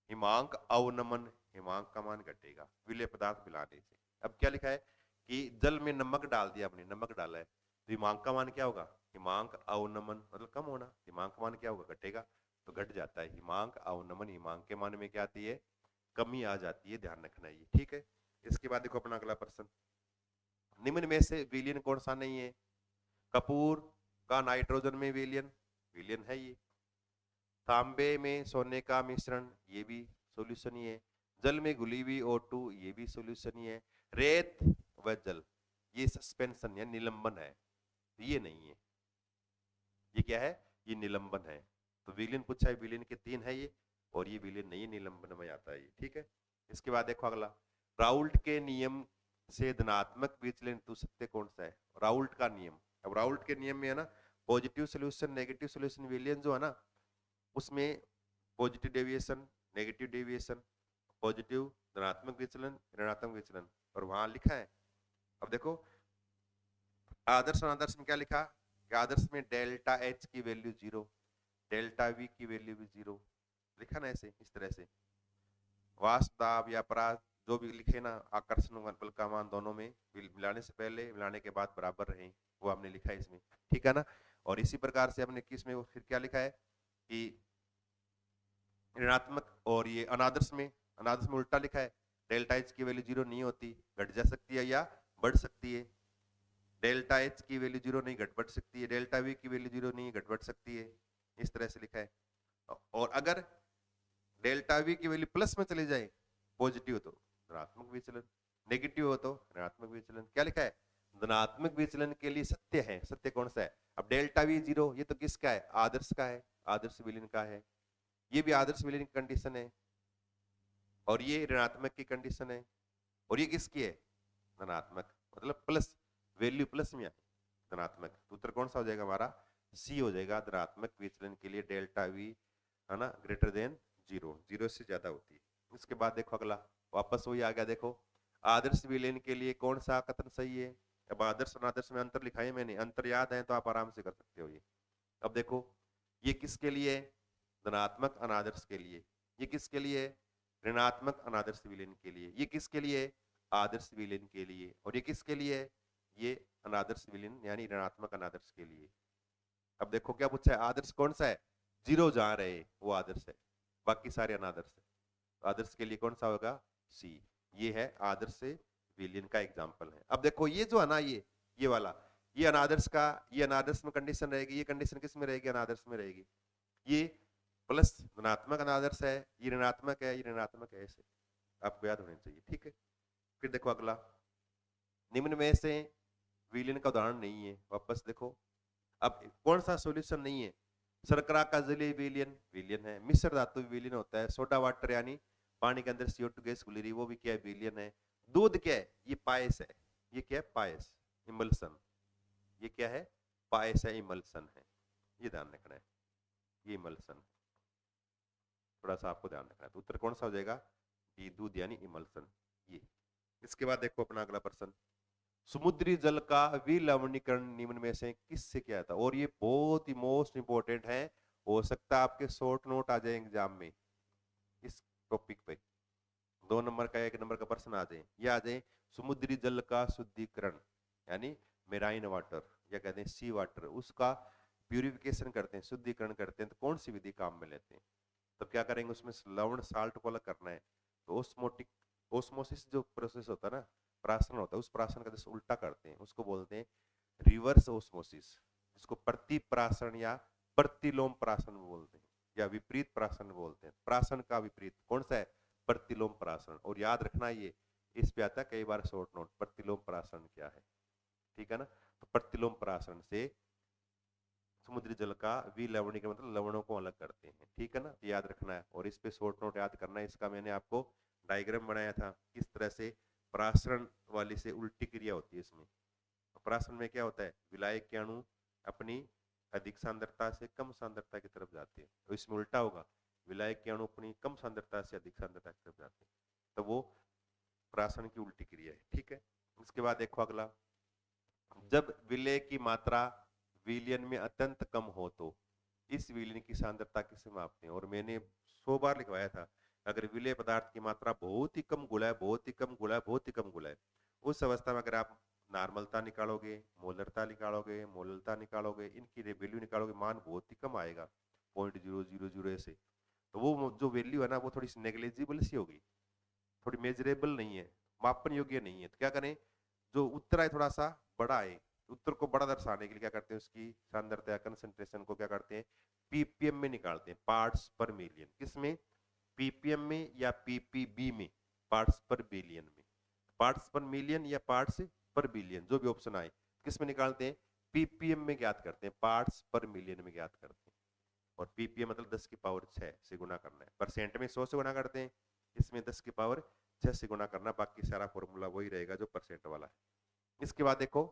[SPEAKER 1] हिमांक अवनमन, हिमांक का मान घटेगा विलय पदार्थ मिलाने से। अब क्या लिखा है कि जल में नमक डाल दिया आपने, नमक डाला है तो हिमांक का मान क्या होगा, हिमांक अवनमन मतलब कम होना, हिमांक का मान क्या होगा घटेगा, तो घट जाता है हिमांक अवनमन, हिमांक के मान में क्या आती है कमी आ जाती है, ध्यान रखना ये, ठीक है। इसके बाद देखो अपना अगला प्रश्न, निम्न में से विलयन कौन सा नहीं है, कपूर का नाइट्रोजन में विलयन, विलयन है ये, तांबे में सोने का मिश्रण ये भी सॉल्यूशन ही है, जल में घुली हुई O2 ये भी सॉल्यूशन ही है, रेत व जल ये सस्पेंशन या निलंबन है, ये नहीं है, ये क्या है ये निलंबन है। तो विलयन पूछा है, विलयन के 3 है ये, और ये विलयन नहीं है, निलंबन में आता है ये, ठीक है। इसके बाद देखो अगला, राउल्ट के नियम से धनात्मक विचलन हेतु सत्य कौन सा है, राउल्ट का नियम। अब राउल्ट के नियम में है ना पॉजिटिव सोल्यूशन नेगेटिव सोल्यूशन विलयन जो है ना, उसमें positive deviation negative deviation, positive धनात्मक विचलन ऋणात्मक विचलन, और वहां लिखा है। अब देखो आदर्श अनादर्श में क्या लिखा कि आदर्श में डेल्टा एच की वैल्यू 0, डेल्टा वी की वैल्यू भी 0, लिखा ना ऐसे इस तरह से, वाष्प दाब या परास जो भी लिखे ना आकर्षण बल का मान दोनों में मिलाने से पहले मिलाने के बाद बराबर रहे, वो हमने लिखा है इसमें, ठीक है ना। और इसी प्रकार से हमने किस में फिर क्या लिखा है कि ऋणात्मक और ये अनादर्श में उल्टा लिखा है, डेल्टा एच की वैल्यू 0 नहीं होती, घट जा सकती है या बढ़ सकती है। डेल्टा एच की वैल्यू 0 नहीं, घट बढ़ सकती है। डेल्टा वी की वैल्यू 0 नहीं, घट बढ़ सकती है। इस तरह से लिखा है। और अगर डेल्टा वी की वैल्यू प्लस में चली जाए, पॉजिटिव हो तो धनात्मक विचलन, नेगेटिव हो तो ऋणात्मक विचलन। क्या लिखा है? धनात्मक विचलन के लिए सत्य है। सत्य कौन सा है? अब डेल्टा वी 0, ये तो किसका है? आदर्श का है, आदर्श विलीन का है। ये भी आदर्श विलीन की कंडीशन है, और ये ऋणात्मक की कंडीशन है। और ये किसकी है? धनात्मक, मतलब प्लस, वैल्यू प्लस में आए धनात्मक। तो उत्तर कौन सा हो जाएगा हमारा? सी हो जाएगा। धनात्मक विचलन के लिए डेल्टा वी, है ना, ग्रेटर देन 0, 0 से ज्यादा होती है। उसके बाद देखो अगला, वापस वही आ गया। देखो आदर्श विलीन के लिए कौन सा कथन सही है? अब आदर्श और अनादर्श में अंतर लिखा है मैंने, अंतर याद है तो आप आराम से कर सकते हो ये। अब देखो ये किसके लिए? धनात्मक अनादर्श के लिए। ये किसके लिए? ऋणात्मक अनादर्श विलीन के लिए। ये किसके लिए? आदर्श विलीन के लिए। और ये किसके लिए? ये अनादर्श विलीन यानी ऋणात्मक अनादर्श के लिए। अब देखो क्या पूछा है? आदर्श कौन सा है? 0 जहां रहे वो आदर्श है, बाकी सारे अनादर्श है। आदर्श के लिए कौन सा होगा? सी। ये है आदर्श से विलीन का एग्जाम्पल है। अब देखो ये जो है ना, ये वाला, ये अनादर्श का, ये अनादर्श में कंडीशन रहेगी। ये कंडीशन किस में रहेगी? अनादर्श में रहेगी। ये प्लस धनात्मक अनादर्श है, ये ऋणात्मक है, ये ऋणात्मक है। ऐसे आपको याद होने चाहिए, ठीक है। फिर देखो अगला, निम्न में से विलीन का उदाहरण नहीं है। वापस देखो, अब कौन सा सॉल्यूशन नहीं है? शर्करा का जलीय विलयन, विलयन है। मिश्र धातु विलयन होता है। सोडा वाटर यानी पानी के अंदर CO2 गैस घुली रही, वो भी क्या है? विलयन है। दूध क्या है? ये पायस है। ये क्या है? पायस, इमल्सन। ये क्या है? पायस है, इमल्सन है। ये ध्यान रखना है, ये इमल्सन, थोड़ा सा आपको ध्यान रखना है। तो उत्तर कौन सा हो जाएगा? ये दूध यानी इमल्सन। ये। इसके बाद देखो अपना अगला प्रश्न, समुद्री जल का विलवणीकरण निम्न में से किससे किया था? और ये बहुत ही मोस्ट इंपोर्टेंट है, हो सकता है आपके शॉर्ट नोट आ जाए एग्जाम में इस टॉपिक पे। 2 नंबर का 1 नंबर का प्रश्न आ जाए, ये आ जाए, समुद्री जल का शुद्धिकरण यानी मेराइन वाटर या कहते हैं सी वाटर, उसका प्यूरिफिकेशन करते हैं, शुद्धिकरण करते हैं, तो कौन सी विधि काम में लेते हैं? तो क्या करेंगे, उसमें लवण साल्ट को अलग करना है। तो ओस्मोटिक, ओस्मोसिस जो प्रोसेस होता है ना, प्राशन होता है, उस प्राशन का जैसे उल्टा करते हैं उसको बोलते हैं रिवर्स ओस्मोसिस, जिसको प्रतिप्राशन या प्रतिलोम प्राशन बोलते हैं, या विपरीत प्राशन बोलते हैं। प्राशन का विपरीत कौन सा है? प्रतिलोम प्राशन। और याद रखना ये, इस पे आता है कई बार शॉर्ट नोट, प्रतिलोम प्राशन क्या है, ठीक है ना। तो प्रतिलोम प्राशन से समुद्री जल का विलवणीकरण मतलब लवणों को अलग करते हैं, ठीक है ना, याद रखना है। और इस पे शॉर्ट नोट याद करना है। इसका मैंने आपको डायग्राम बनाया था, किस तरह से प्रासरण वाली से उल्टी क्रिया होती है इसमें। प्रासरण में क्या होता है? विलायक के अणु अपनी अधिक सांद्रता से कम सांद्रता की तरफ जाते हैं, तो इसमें उल्टा होगा, विलायक के अणु अपनी कम सांद्रता से अधिक सांद्रता की तरफ जाते हैं, तो वो प्रासरण की उल्टी क्रिया है, ठीक है। उसके बाद देखो अगला, जब विलय की मात्रा विलयन में अत्यंत कम हो तो इस विलयन की सांद्रता किसे मापते हैं? और मैंने 100 बार लिखवाया था, अगर विलय पदार्थ की मात्रा बहुत ही कम गुला है, बहुत ही कम गुला है, बहुत ही कम गुला है, उस अवस्था में अगर आप नॉर्मलता निकालोगे, मोलरता निकालोगे, मोललता निकालोगे, इनकी वैल्यू निकालोगे, मान बहुत ही कम आएगा, 0.000 ऐसे। तो वो जो वैल्यू है ना, वो थोड़ी सी नेग्लिजिबल सी होगी, थोड़ी मेजरेबल नहीं है, मापन योग्य नहीं है। तो क्या करें, जो उत्तर है थोड़ा सा बड़ा है, उत्तर को बड़ा दर्शाने के लिए क्या करते हैं, उसकी सांद्रता कंसंट्रेशन को क्या करते हैं, पीपीएम में निकालते हैं, पार्ट्स पर मिलियन। किसमें? पीपीएम में या पीपीबी में, पार्ट्स पर बिलियन में। पार्ट्स पर मिलियन या पार्ट्स पर बिलियन, जो भी ऑप्शन आए, किस में निकालते हैं? पीपीएम में ज्ञात करते हैं, पार्ट्स पर मिलियन में ज्ञात करते हैं। और पीपीएम मतलब 10 की पावर 6 से गुना करना है, परसेंट में 100 से गुना करते हैं, इसमें 10 की पावर 6 से गुना करना, बाकी सारा फॉर्मूला वही रहेगा जो परसेंट वाला है। इसके बाद देखो,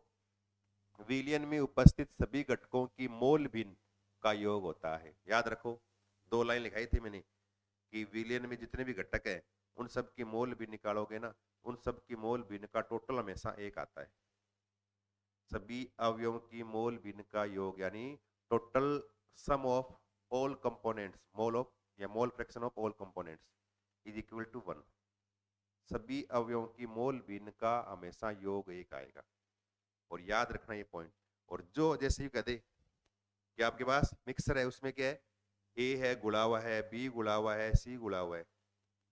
[SPEAKER 1] विलयन में उपस्थित सभी घटकों की मोल भिन्न का योग होता है। याद रखो, 2 लाइन लिखाई थी मैंने कि विलयन में जितने भी घटक है उन सब की मोल भी निकालोगे ना, उन सब की मोल भिन्न का टोटल हमेशा 1 आता है। सभी अवयवों की मोल भिन्न का योग यानी total sum of all components, mole of या mole fraction of all components is equal to 1। सभी अवयवों की मोल भिन्न का हमेशा योग 1 आएगा। और याद रखना ये पॉइंट। और जो जैसे ही कहते कि आपके पास मिक्सर है, उसमें क्या है, ए है गुणा हुआ है, बी गुणा हुआ है, सी गुणा हुआ है।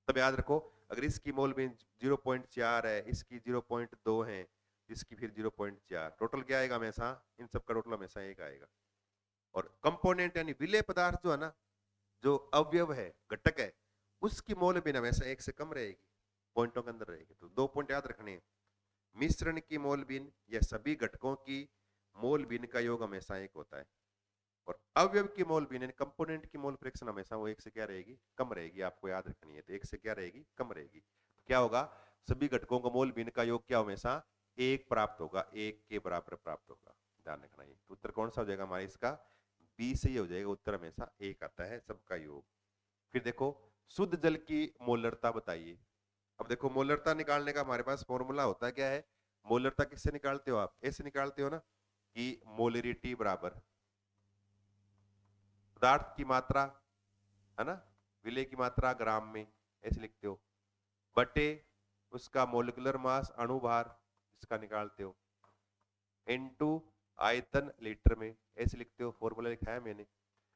[SPEAKER 1] तब याद रखो अगर इसकी मोल भी 0.4 है, इसकी 0.2 है, इसकी फिर 0.4, टोटल क्या आएगा हमेशा, इन सब का टोटल हमेशा एक आएगा। और कंपोनेंट यानी विलेय पदार्थ जो है ना, जो अवयव है, घटक है, उसकी मोल भी हमेशा एक से कम रहेगी, पॉइंटों के अंदर रहेगी। तो 2 पॉइंट याद रखने हैं, मिश्रण की मोल बिन या सभी घटकों की मोल बिन का योग हमेशा एक होता है, और अवयव की मोल बिन यानी कंपोनेंट की मोल फ्रैक्शन हमेशा वो एक से क्या रहेगी, कम रहेगी। आपको याद रखनी है, तो एक से क्या रहेगी, कम रहेगी। तो क्या होगा, सभी घटकों का मोल बिन का योग क्या हमेशा एक प्राप्त होगा, एक के बराबर प्राप्त होगा, ध्यान रखना। ये तो उत्तर कौन सा हो जाएगा हमारा इसका, बी से ही हो जाएगा, उत्तर हमेशा एक आता है सबका योग। फिर देखो शुद्ध जल की मोलरता बताइए। अब देखो मोलरता निकालने का हमारे पास फॉर्मूला होता है, क्या है, मोलरता किससे निकालते हो आप, ऐसे निकालते हो ना कि मोलरिटी बराबर पदार्थ की मात्रा, है ना, विलेय की मात्रा ग्राम में, ऐसे लिखते हो, बटे उसका मोलिकुलर मास अणुभार, इसका निकालते हो, इनटू आयतन लीटर में, ऐसे लिखते हो, फॉर्मूला लिखा है मैंने।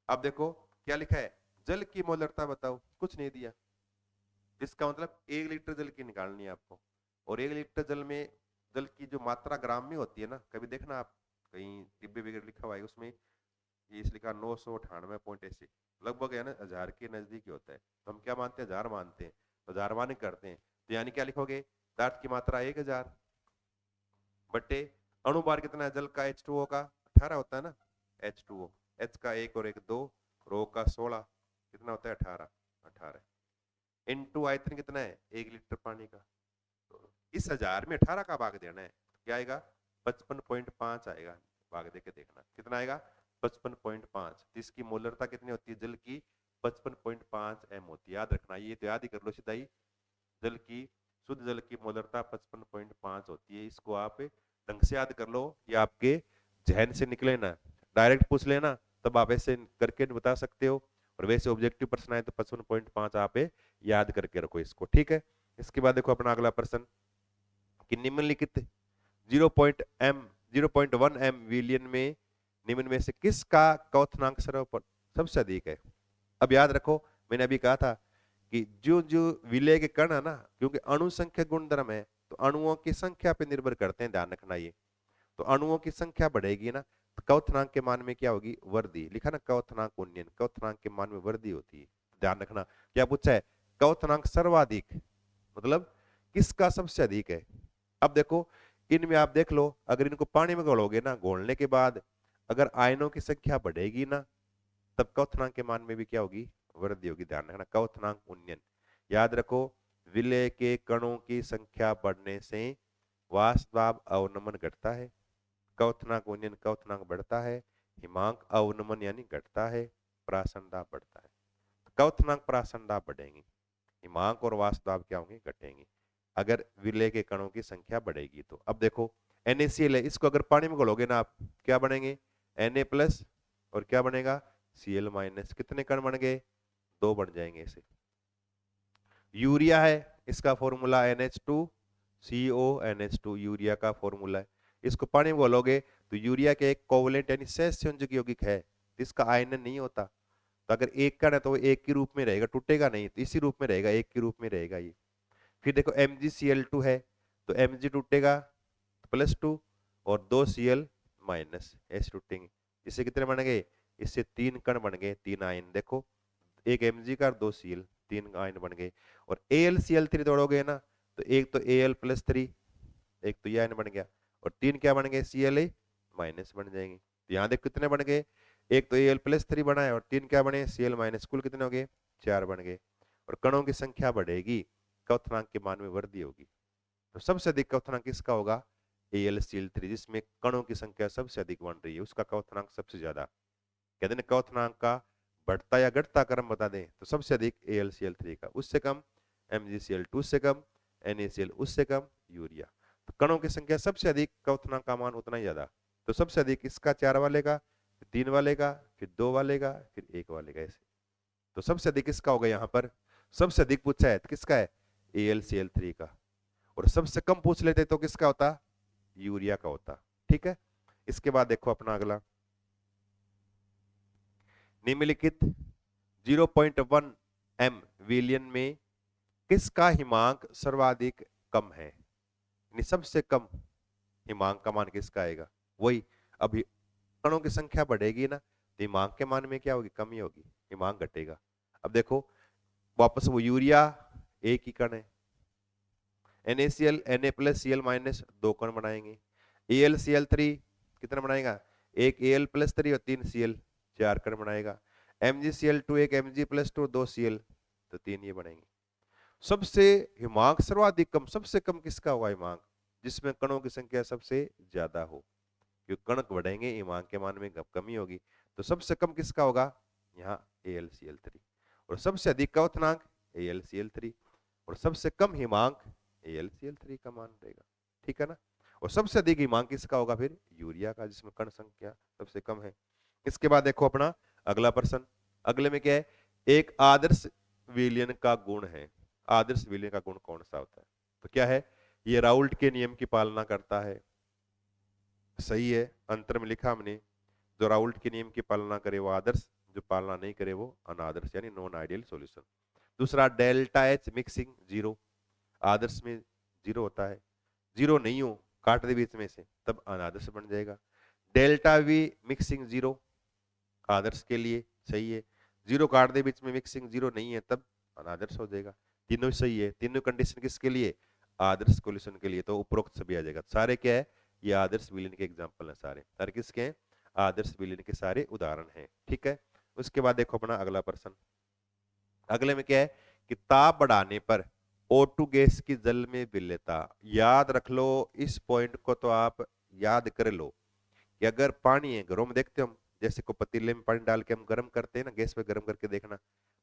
[SPEAKER 1] अब देखो क्या लिखा है, जल की मोलरता बताओ, कुछ नहीं दिया, इसका मतलब 1 लीटर जल की निकालनी है आपको, और 1 लीटर जल में जल की जो मात्रा ग्राम में होती है ना, कभी देखना आप कहीं डिब्बे वगैरह लिखा हुआ है उसमें, ये इस लिखा 998 लगभग, है ना, 1000 के नजदीक ही होता है। तो हम क्या मानते हैं, 1000 मानते हैं, तो 1000 माने करते हैं, तो यानी क्या लिखोगे, पदार्थ की मात्रा 1000 बटे अणुभार कितना है, जल का H2O का 18 होता है ना, H2O, H का 1 और 1 2, रो का 16, कितना होता है 18, 18 इनटू आयतन कितना है 1 लीटर पानी का, तो इस 1000 में 18 का भाग देना है, तो क्या आएगा 55.5 आएगा, भाग दे के देखना कितना आएगा 55.5। इसकी मोलरता कितनी होती है जल की, 55.5 एम होती है, याद रखना, ये तो याद ही कर लो सीधा ही, जल की शुद्ध जल की मोलरता 55.5 होती है, इसको आप ढंग से याद कर लो, ये आपके जहन से निकले ना, डायरेक्ट पूछ लेना तब आप ऐसे करके बता सकते हो, और वैसे ऑब्जेक्टिव प्रश्न आए तो 55.5 आप याद करके रखो इसको, ठीक है। इसके बाद देखो अपना अगला प्रश्न कि निम्नलिखित 0.1 एम विलियन में निम्न में से किसका क्वथनांक सबसे अधिक है। अब याद रखो मैंने अभी कहा था कि जो जो विलेय के कण है ना, क्योंकि अणु संख्या गुणधर्म है, तो अणुओं की संख्या पे निर्भर करते हैं, ध्यान रखना ये। तो अणुओं की संख्या बढ़ेगी ना, तो क्वथनांक के मान में क्या होगी, वृद्धि, लिखा ना क्वथनांक उन्नयन, क्वथनांक के मान में वृद्धि होती है, ध्यान रखना। क्या पूछा है, क्वथनांक सर्वाधिक मतलब किसका सबसे अधिक है। अब देखो इनमें आप देख लो, अगर इनको पानी में घोलोगे ना, घोलने के बाद अगर आयनों की संख्या बढ़ेगी ना, तब क्वथनांक के मान में भी क्या होगी, वृद्धि होगी, ध्यान रखना, क्वथनांक उन्नयन। याद रखो विलेय के कणों की संख्या बढ़ने से वाष्प दाब अवनमन घटता है, क्वथनांक उन्नयन क्वथनांक बढ़ता है, हिमांक अवनमन यानी घटता है, प्राशन दाब बढ़ता है। क्वथनांक प्राशन दाब बढ़ेंगी, हिमांक और वाष्प दाब क्या होंगे, घटेंगे, अगर विलेय के कणों की संख्या बढ़ेगी तो। अब देखो NaCl है, इसको अगर पानी में घोलोगे ना आप, क्या बनेंगे Na+ और क्या बनेगा Cl-, कितने कण बन गए, 2 बन जाएंगे इसे। यूरिया है, इसका फॉर्मूला NH2CO यूरिया का फॉर्मूला है, इसको पानी में घोलोगे तो यूरिया के एक कोवलेंट यानी सहसंयोजक यौगिक है, इसका आयन नहीं होता, तो अगर एक कण है तो वो एक के रूप में रहेगा, टूटेगा नहीं, तो इसी रूप में रहेगा, एक के रूप में रहेगा ये। फिर देखो MgCl2 है, तो Mg टूटेगा +2 और 2 Cl- ऐसे टूटेंगे, इससे कितने बन गए, इससे 3 कण बन गए, 3 आयन, देखो एक Mg का 2 Cl, 3 आयन बन गए। और AlCl3 तोड़ोगे ना, तो एक तो Al+3, एक तो ये आयन बन गया, और 3 क्या बन गए Cl- बन जाएंगे। तो यहाँ देख कितने बन गए, एक तो Al+3 बना है और 3 क्या बने Cl-, कुल कितने हो गए 4 बन गए। और कणों की संख्या बढ़ेगी, क्वथनांक के मान में वृद्धि होगी, तो सबसे अधिक क्वथनांक किसका होगा, AlCl3, जिसमें कणों की संख्या सबसे अधिक बन रही है उसका क्वथनांक सबसे ज्यादा। कहते हैं क्वथनांक का बढ़ता या घटता क्रम बता दें, तो सबसे अधिक AlCl3 का, उससे कम MgCl2, उससे कम NaCl, उससे कम यूरिया। तो कणों की संख्या सबसे अधिक, क्वथनांक का मान उतना ही ज्यादा। तो सबसे अधिक इसका 4 वाले का, फिर 3 वाले का, फिर 2 वाले का, फिर 1 वाले का, ऐसे। तो सबसे अधिक किसका होगा, यहाँ पर सबसे अधिक पूछा है तो किसका है, AlCl3 का, और सबसे कम पूछ लेते तो किसका होता, यूरिया का होता, ठीक है। इसके बाद देखो अपना अगला, निम्नलिखित 0.1 m विलियन में किसका हिमांक सर्वाधिक कम है, यानी सबसे कम हिमांक का मान किसका आएगा। वही अभी कणों की संख्या बढ़ेगी ना, तो हिमांक के मान में क्या होगी, कमी होगी, हिमांक घटेगा। अब देखो वापस वो यूरिया एक ही कण है, NaCl Na+Cl- 2 कण बनाएंगे, AlCl3 कितना बनाएगा, एक Al+3 और 3 Cl 4 कण बनाएगा, MgCl2 एक Mg+2 2 Cl तो 3 ये बनेंगे। सबसे हिमांक सर्वाधिक कम, सबसे कम किसका होगा हिमांक, जिसमें कणों की संख्या सबसे ज्यादा हो, क्योंकि कण बढ़ेंगे हिमांक के मान में कमी होगी, तो सबसे कम किसका होगा, यहाँ AlCl3, और सबसे अधिक का क्वथनांक AlCl3, और सबसे कम हिमांक AlCl3 का मान रहेगा, ठीक है ना। और सबसे अधिक हिमांक किसका होगा फिर, यूरिया का, जिसमें कण संख्या सबसे कम है। इसके बाद देखो अपना अगला प्रश्न, अगले में क्या है, एक आदर्श विलयन का गुण है, आदर्श विलयन का गुण कौन सा होता है, तो क्या है, ये राउल्ट के नियम की पालना करता है, सही है, अंतर में लिखा हमने, जो राउल्ट के नियम की पालना करे वो आदर्श, जो पालना नहीं करे वो अनादर्श यानी नॉन आइडियल सॉल्यूशन। दूसरा डेल्टा एच मिक्सिंग जीरो, आदर्श में जीरो होता है, जीरो नहीं हो काट दे बीच में से तब अनादर्श बन जाएगा। डेल्टा वी मिक्सिंग जीरो आदर्श के लिए सही है, जीरो काट दे बीच में मिक्सिंग जीरो नहीं है तब अनादर्श हो जाएगा। तीनों सही है, तीनों कंडीशन किसके लिए, आदर्श सॉल्यूशन के लिए, तो उपरोक्त सभी आ जाएगा। सारे क्या है, ये आदर्श विलयन के एग्जांपल है, सारे सारे किसके हैं, आदर्श विलयन के सारे उदाहरण हैं, ठीक है। उसके बाद देखो अपना अगला प्रश्न, अगले में क्या है कि ताप बढ़ाने पर O2 गैस की जल में विलेयता, याद रख लो इस पॉइंट को, तो आप याद कर लो कि अगर पानी है घरों में देखते हो हम, जैसे को पतीले में पानी डाल के हम गर्म करते हैं ना, गैस पे गर्म करके देखना,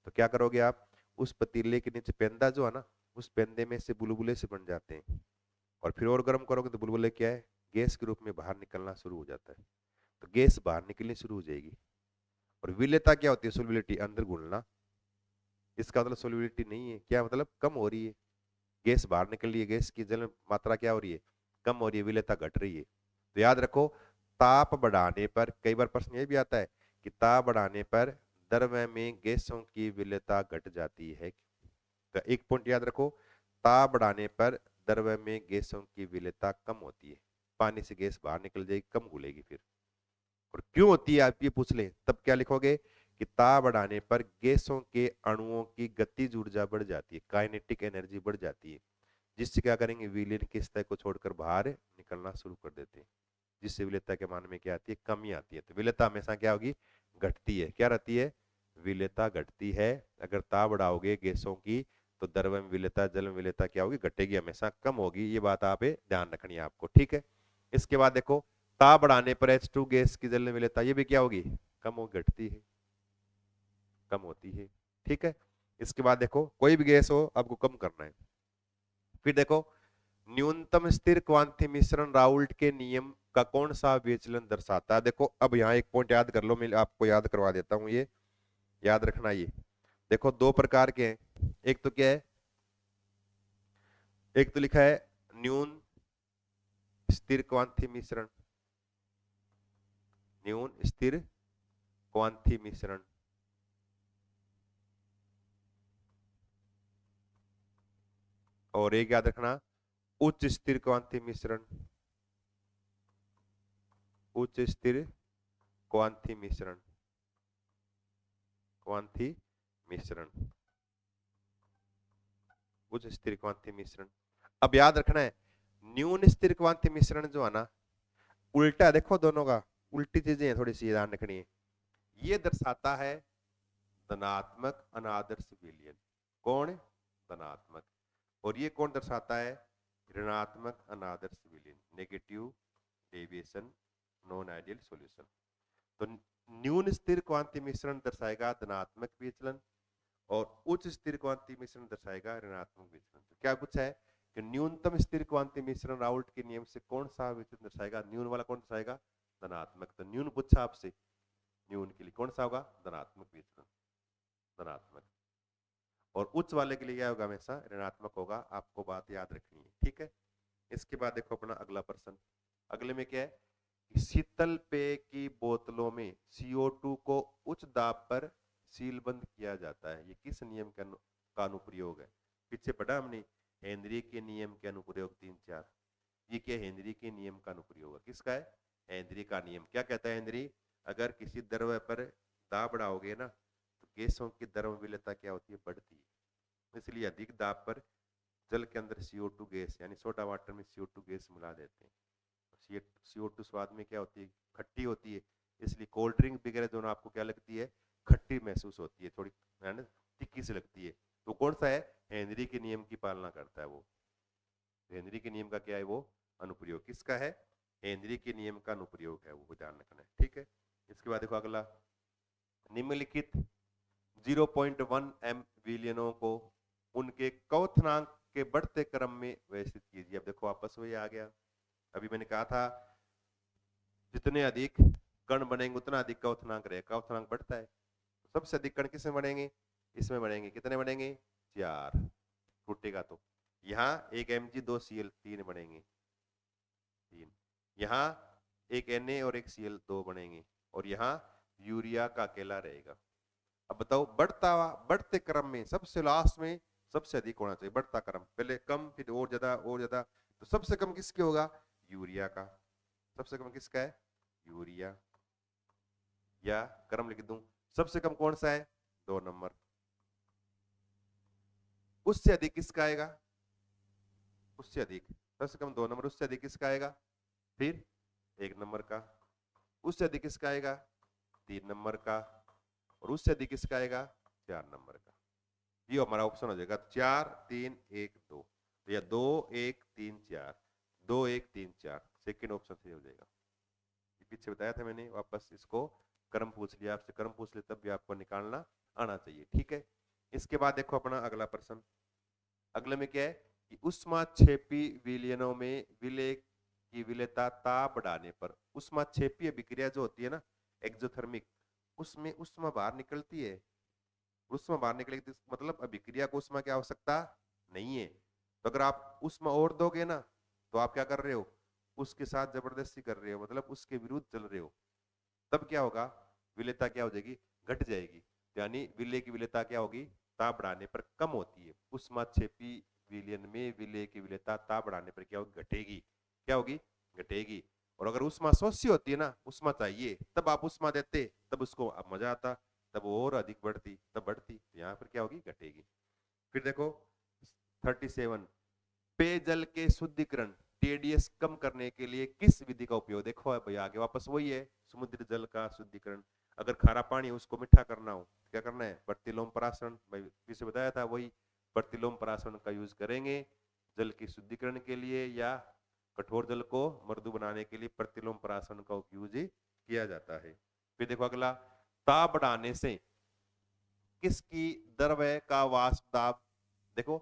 [SPEAKER 1] तो क्या करोगे आप, उस पतीले के नीचे पेंदा जो है ना, उस पेंदे में से बुलबुले से बन जाते हैं, और फिर और गर्म करोगे तो बुलबुले क्या है, गैस के रूप में बाहर निकलना शुरू हो जाता है, तो गैस बाहर निकलनी शुरू हो जाएगी। और विलेयता क्या होती है, सोल्युबिलिटी, अंदर घुलना, इसका मतलब सोल्युबिलिटी नहीं है, क्या मतलब कम हो रही है, गैस बाहर निकल रही है, गैस की जल मात्रा क्या हो रही है, कम हो रही है, विलेयता घट रही है। तो याद रखो ताप बढ़ाने पर, कई बार प्रश्न ये भी आता है कि ताप बढ़ाने पर द्रव्य में गैसों की विलेयता घट जाती है, तो एक पॉइंट याद रखो, ताप बढ़ाने पर द्रव्य में गैसों की विलेयता कम होती है, पानी से गैस बाहर निकल जाएगी, कम घुलेगी फिर, और क्यों होती है आप ये पूछ ले तब क्या लिखोगे कि ताप बढ़ाने पर गैसों के अणुओं की गतिज ऊर्जा बढ़ जाती है, काइनेटिक एनर्जी बढ़ जाती है, जिससे क्या करेंगे, विलयन के स्तर को छोड़कर बाहर निकलना शुरू कर देते हैं, जिससे विलेयता के मान में क्या आती है, कमी आती है। तो विलेयता हमेशा क्या होगी, घटती है, क्या रहती है, विलेयता घटती है। अगर ताप बढ़ाओगे गैसों की तो द्रव्य में विलेयता, जल में विलेयता क्या होगी, घटेगी, हमेशा कम होगी, ये बात आप ध्यान रखनी है आपको, ठीक है। इसके बाद देखो ताप बढ़ाने पर H2 गैस की जल में विलेयता ये भी क्या होगी, कम हो, घटती है, कम होती है, ठीक है। इसके बाद देखो कोई भी गैस हो आपको कम करना है, फिर देखो न्यूनतम स्थिर क्वांटम मिश्रण राउल्ट के नियम का कौन सा विचलन दर्शाता है। देखो अब यहाँ एक पॉइंट याद कर लो, मैं आपको याद करवा देता हूँ, ये याद रखना, ये देखो दो प्रकार के हैं, एक तो क्या है, एक तो लिखा है न्यून स्थिर क्वांटम मिश्रण, न्यून स्थिर क्वांटम मिश्रण, और एक याद रखना उच्च स्थिर क्वांटम मिश्रण, उच्च स्थिर क्वांटम मिश्रण, क्वांटम मिश्रण, उच्च स्थिर क्वांटम मिश्रण। अब याद रखना है न्यून स्थिर क्वांटम मिश्रण जो है ना, उल्टा देखो दोनों का, उल्टी चीजें हैं, थोड़ी सी ध्यान रखनी है, ये दर्शाता है धनात्मक अनादर्श विलयन, कौन, धनात्मक, और ये कौन दर्शाता है, ऋणात्मक अनादर्श विलयन, negative deviation non ideal solution. तो न्यून स्थिर क्वांटम मिश्रण दर्शाएगा धनात्मक विचलन, और उच्च स्थिर क्वांटम मिश्रण दर्शाएगा ऋणात्मक विचलन। तो क्या पूछा है कि न्यूनतम स्थिर क्वांटम मिश्रण राउल्ट के नियम से कौन सा विचलन दर्शाएगा, न्यून वाला कौन दर्शाएगा, धनात्मक, तो न्यून पूछा आपसे, न्यून के लिए कौन सा होगा, धनात्मक विचलन, धनात्मक, और उच्च वाले के लिए क्या होगा, हमेशा ऋणात्मक होगा, आपको बात याद रखनी है, ठीक है। इसके बाद देखो अपना अगला प्रश्न, अगले में क्या है कि शीतल पेय की बोतलों में CO2 को उच्च दाब पर सीलबंद किया जाता है। ये किस नियम का अनुप्रयोग है? पीछे पढ़ा हमने हेनरी के नियम के अनुप्रयोग 3-4। ये क्या हेनरी के नियम का अनुप्रयोग है? किसका है? हेनरी का नियम। क्या कहता है हेनरी? अगर किसी द्रव्य पर दाब बढ़ाओगे ना तो गैसों की द्रव्यलीनता क्या होती है? बढ़ती है। इसलिए अधिक दाब पर जल के अंदर CO2 गैस यानी सोडा वाटर में CO2 गैस मिला देते हैं। CO2 स्वाद में क्या होती है? खट्टी होती है। इसलिए कोल्ड ड्रिंक वगैरह दोनों आपको क्या लगती है? खट्टी महसूस होती है, थोड़ी है ना, तीखी सी लगती है। तो कौन सा है? हेनरी के नियम की पालना करता है वो। हेनरी के नियम का क्या है? वो अनुप्रयोग किसका है? हेनरी के नियम का अनुप्रयोग है, वो ध्यान रखना है। ठीक है, इसके बाद देखो अगला, निम्नलिखित 0.1 m विलयनों को उनके क्वथनांक के बढ़ते क्रम में व्यवस्थित कीजिए। अब देखो वापस वही आ गया। अभी मैंने कहा था जितने अधिक कण बनेंगे उतना अधिक क्वथनांक रहेगा। क्वथनांक बढ़ता है। सबसे अधिक कण किसमें बढ़ेंगे? इसमें बढ़ेंगे। कितने बढ़ेंगे? 4। टूटेगा तो यहाँ 1 Mg2Cl 3 बनेंगे, 3। यहाँ एक Na और एक Cl 2 बनेंगे और यहाँ यूरिया का अकेला रहेगा। अब बताओ बढ़ते क्रम में सबसे लास्ट में सबसे अधिक होना चाहिए। बढ़ता क्रम, पहले कम फिर और ज्यादा और ज्यादा। तो सबसे कम किसके होगा? यूरिया का। सबसे कम किसका है? यूरिया। या क्रम लिख दूं, सबसे कम कौन सा है? 2 नंबर। उससे अधिक किसका आएगा? उससे अधिक, सबसे कम 2 नंबर, उससे अधिक किसका आएगा? फिर 1 नंबर का। उससे अधिक किसका आएगा? 3 नंबर का। और उससे अधिक किसका आएगा? 4 नंबर का। ये हमारा ऑप्शन हो जाएगा 4 3 1 2 या 2 1 3 4, 2 1 3 4। सेकेंड ऑप्शन सही हो जाएगा। पीछे बताया था मैंने, वापस इसको क्रम पूछ लिया आपसे, क्रम पूछ ले तब भी आपको निकालना आना चाहिए। ठीक है, इसके बाद देखो अपना अगला प्रश्न। अगले में क्या है कि ऊष्माक्षेपी विलयनों में विलय की विलेयता ताप बढ़ाने पर ऊष्माक्षेपी अभिक्रिया जो होती है ना, एक्सोथर्मिक, उसमें ऊष्मा बाहर निकलती है। ऊष्मा बाहर निकलेगी तो मतलब अभिक्रिया को ऊष्मा की आवश्यकता नहीं है। तो अगर आप ऊष्मा और दोगे ना तो आप क्या कर रहे हो? उसके साथ जबरदस्ती कर रहे हो, मतलब उसके विरुद्ध चल रहे हो। तब क्या होगा? विलेयता क्या हो जाएगी? घट जाएगी। यानी विलेय की विलेयता क्या होगी? ताप बढ़ाने पर कम होती है। ऊष्माक्षेपी विलयन में विलेय की विलेयता ताप बढ़ाने पर क्या होगी? घटेगी। क्या होगी? घटेगी। और अगर ऊष्मा शोष्य होती है ना, ऊष्मा चाहिए, तब आप ऊष्मा देते, तब उसको अब मजा आता, तब और अधिक बढ़ती, तब बढ़ती। तो यहाँ पर क्या होगी? घटेगी। फिर देखो 37, पेयजल के शुद्धिकरण TDS कम करने के लिए किस विधि का उपयोग? देखो भैया आगे वापस वही है, समुद्री जल का शुद्धिकरण। अगर खारा पानी है उसको मीठा करना हो क्या करना है? प्रतिलोम परासरण, भाई पीछे बताया था वही, प्रतिलोम परासरण का यूज करेंगे जल की शुद्धिकरण के लिए, या कठोर जल को मृदु बनाने के लिए प्रतिलोम परासरण का उपयोग किया जाता है। फिर देखो अगला, ताप बढ़ाने से किसकी द्रव्य का वाष्प दाब? देखो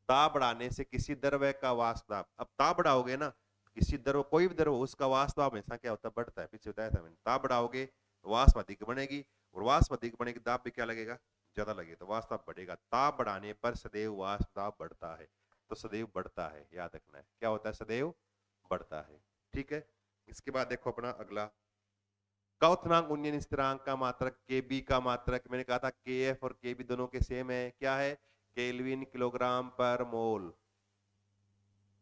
[SPEAKER 1] ताप बढ़ाने से किसी द्रव्य का वाष्प दाब, अब ताप बढ़ाओगे ना किसी द्रव, कोई भी द्रव, उसका वाष्प दाब हमेशा क्या होता है? बढ़ता है। पीछे बताया था मैंने, ताप बढ़ाओगे वाष्प अधिक बनेगी और वाष्प अधिक बनेगी, दाब भी क्या लगेगा? ज्यादा लगेगा, तो वाष्प दाब बढ़ेगा। ताप बढ़ाने पर सदैव वाष्प दाब बढ़ता है। तो सदैव बढ़ता है, याद रखना है। क्या होता है? सदैव बढ़ता है। ठीक है, इसके बाद देखो अपना अगला, क्वथनांक उन्नयन स्थिरांक का मात्रक Kb का मात्रक, मैंने कहा था Kf और Kb दोनों के सेम है। क्या है? केल्विन किलोग्राम पर मोल,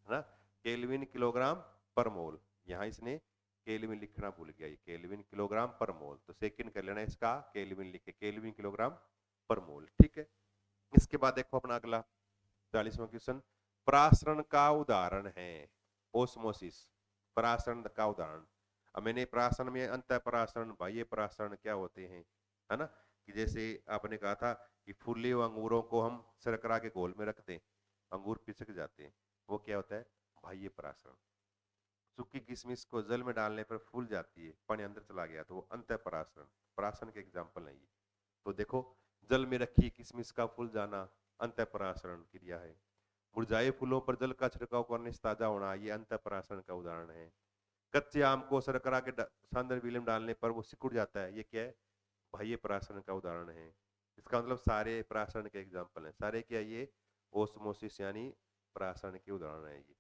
[SPEAKER 1] है ना? केल्विन किलोग्राम पर मोल। यहाँ इसने केल्विन लिखना भूल गया, ये केल्विन किलोग्राम पर मोल, तो सेकंड कर लेना इसका, केल्विन लिख के केल्विन किलोग्राम पर मोल। ठीक है, इसके बाद देखो अपना अगला 40वां क्वेश्चन, परासरण का उदाहरण है ओस्मोसिस। परासरण का उदाहरण, अब मैंने परासरण में अंतः परासरण बाह्य परासरण क्या होते हैं, है ना, कि जैसे आपने कहा था कि फूले हुए अंगूरों को हम शर्करा के घोल में रखते हैं, अंगूर पिसक जाते हैं, वो क्या होता है? बाह्य परासरण। सूखी किशमिश को जल में डालने पर फूल जाती है, पानी अंदर चला गया, तो वो अंतः परासरण, परासरण के एग्जाम्पल है ये। तो देखो जल में रखी किशमिश का फूल जाना अंतः परासरण क्रिया है। मुरझाए फूलों पर जल का छिड़काव करने से ताजा होना, ये अंतः परासरण का उदाहरण है। कच्चे आम को शर्करा के सांद्र विलय में डालने पर वो सिकुड़ जाता है, ये क्या है? बाह्य परासरण का उदाहरण है। इसका मतलब सारे परासरण के एग्जाम्पल हैं। सारे क्या? ये ओस्मोसिस यानी परासरण के उदाहरण है ये।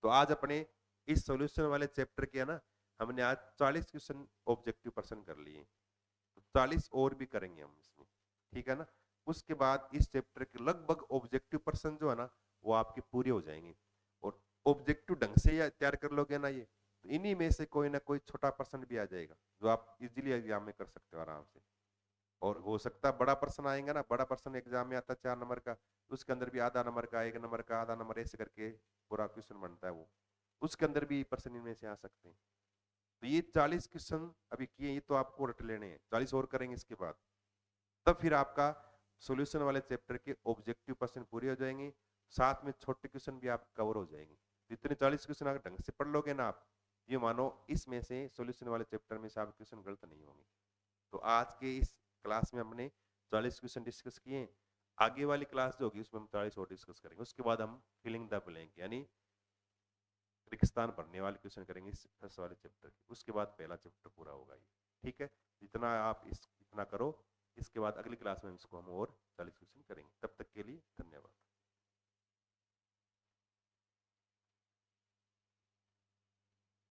[SPEAKER 1] तो आज अपने इस सॉल्यूशन वाले चैप्टर के ना हमने आज 40 क्वेश्चन ऑब्जेक्टिव प्रश्न कर लिए, तो 40 और भी करेंगे हम इसमें। ठीक है ना। उसके बाद इस चैप्टर के लगभग ऑब्जेक्टिव प्रश्न जो है ना वो आपके पूरे हो जाएंगे, और ऑब्जेक्टिव ढंग से तैयार कर लोगे ना ये, तो इन्हीं में से कोई ना कोई छोटा प्रश्न भी आ जाएगा जो आप इजीली एग्जाम में कर सकते हो आराम से। और हो सकता है बड़ा प्रश्न आएगा ना, बड़ा प्रश्न एग्जाम में आता है 4 नंबर का, उसके अंदर भी आधा नंबर का, 1 नंबर का, आधा नंबर, ऐसे करके पूरा क्वेश्चन बनता है वो, उसके अंदर भी प्रश्न इनमें से आ सकते हैं। तो ये 40 क्वेश्चन अभी किए, ये तो आपको रट लेने हैं, 40 और करेंगे इसके बाद, तब फिर आपका सॉल्यूशन वाले चैप्टर के ऑब्जेक्टिव क्वेश्चन पूरे हो जाएंगे, साथ में छोटे क्वेश्चन भी आप कवर हो जाएंगे। जितने 40 क्वेश्चन अगर ढंग से पढ़ लोगे ना आप, ये मानो इसमें से सॉल्यूशन वाले चैप्टर में से आप क्वेश्चन गलत नहीं होंगे। तो आज के इस क्लास में हमने 40 क्वेश्चन डिस्कस किए, आगे वाली क्लास जो होगी उसमें हम 40 और डिस्कस करेंगे, उसके बाद हम फिलिंग द ब्लैंक यानी रेगिस्तान भरने वाले क्वेश्चन करेंगे इस 10 वाले चैप्टर के, उसके बाद पहला चैप्टर पूरा होगा ये। ठीक है, जितना आप इतना करो, इसके बाद अगली क्लास में इसको हम और 40 क्वेश्चन करेंगे। तब तक के लिए धन्यवाद।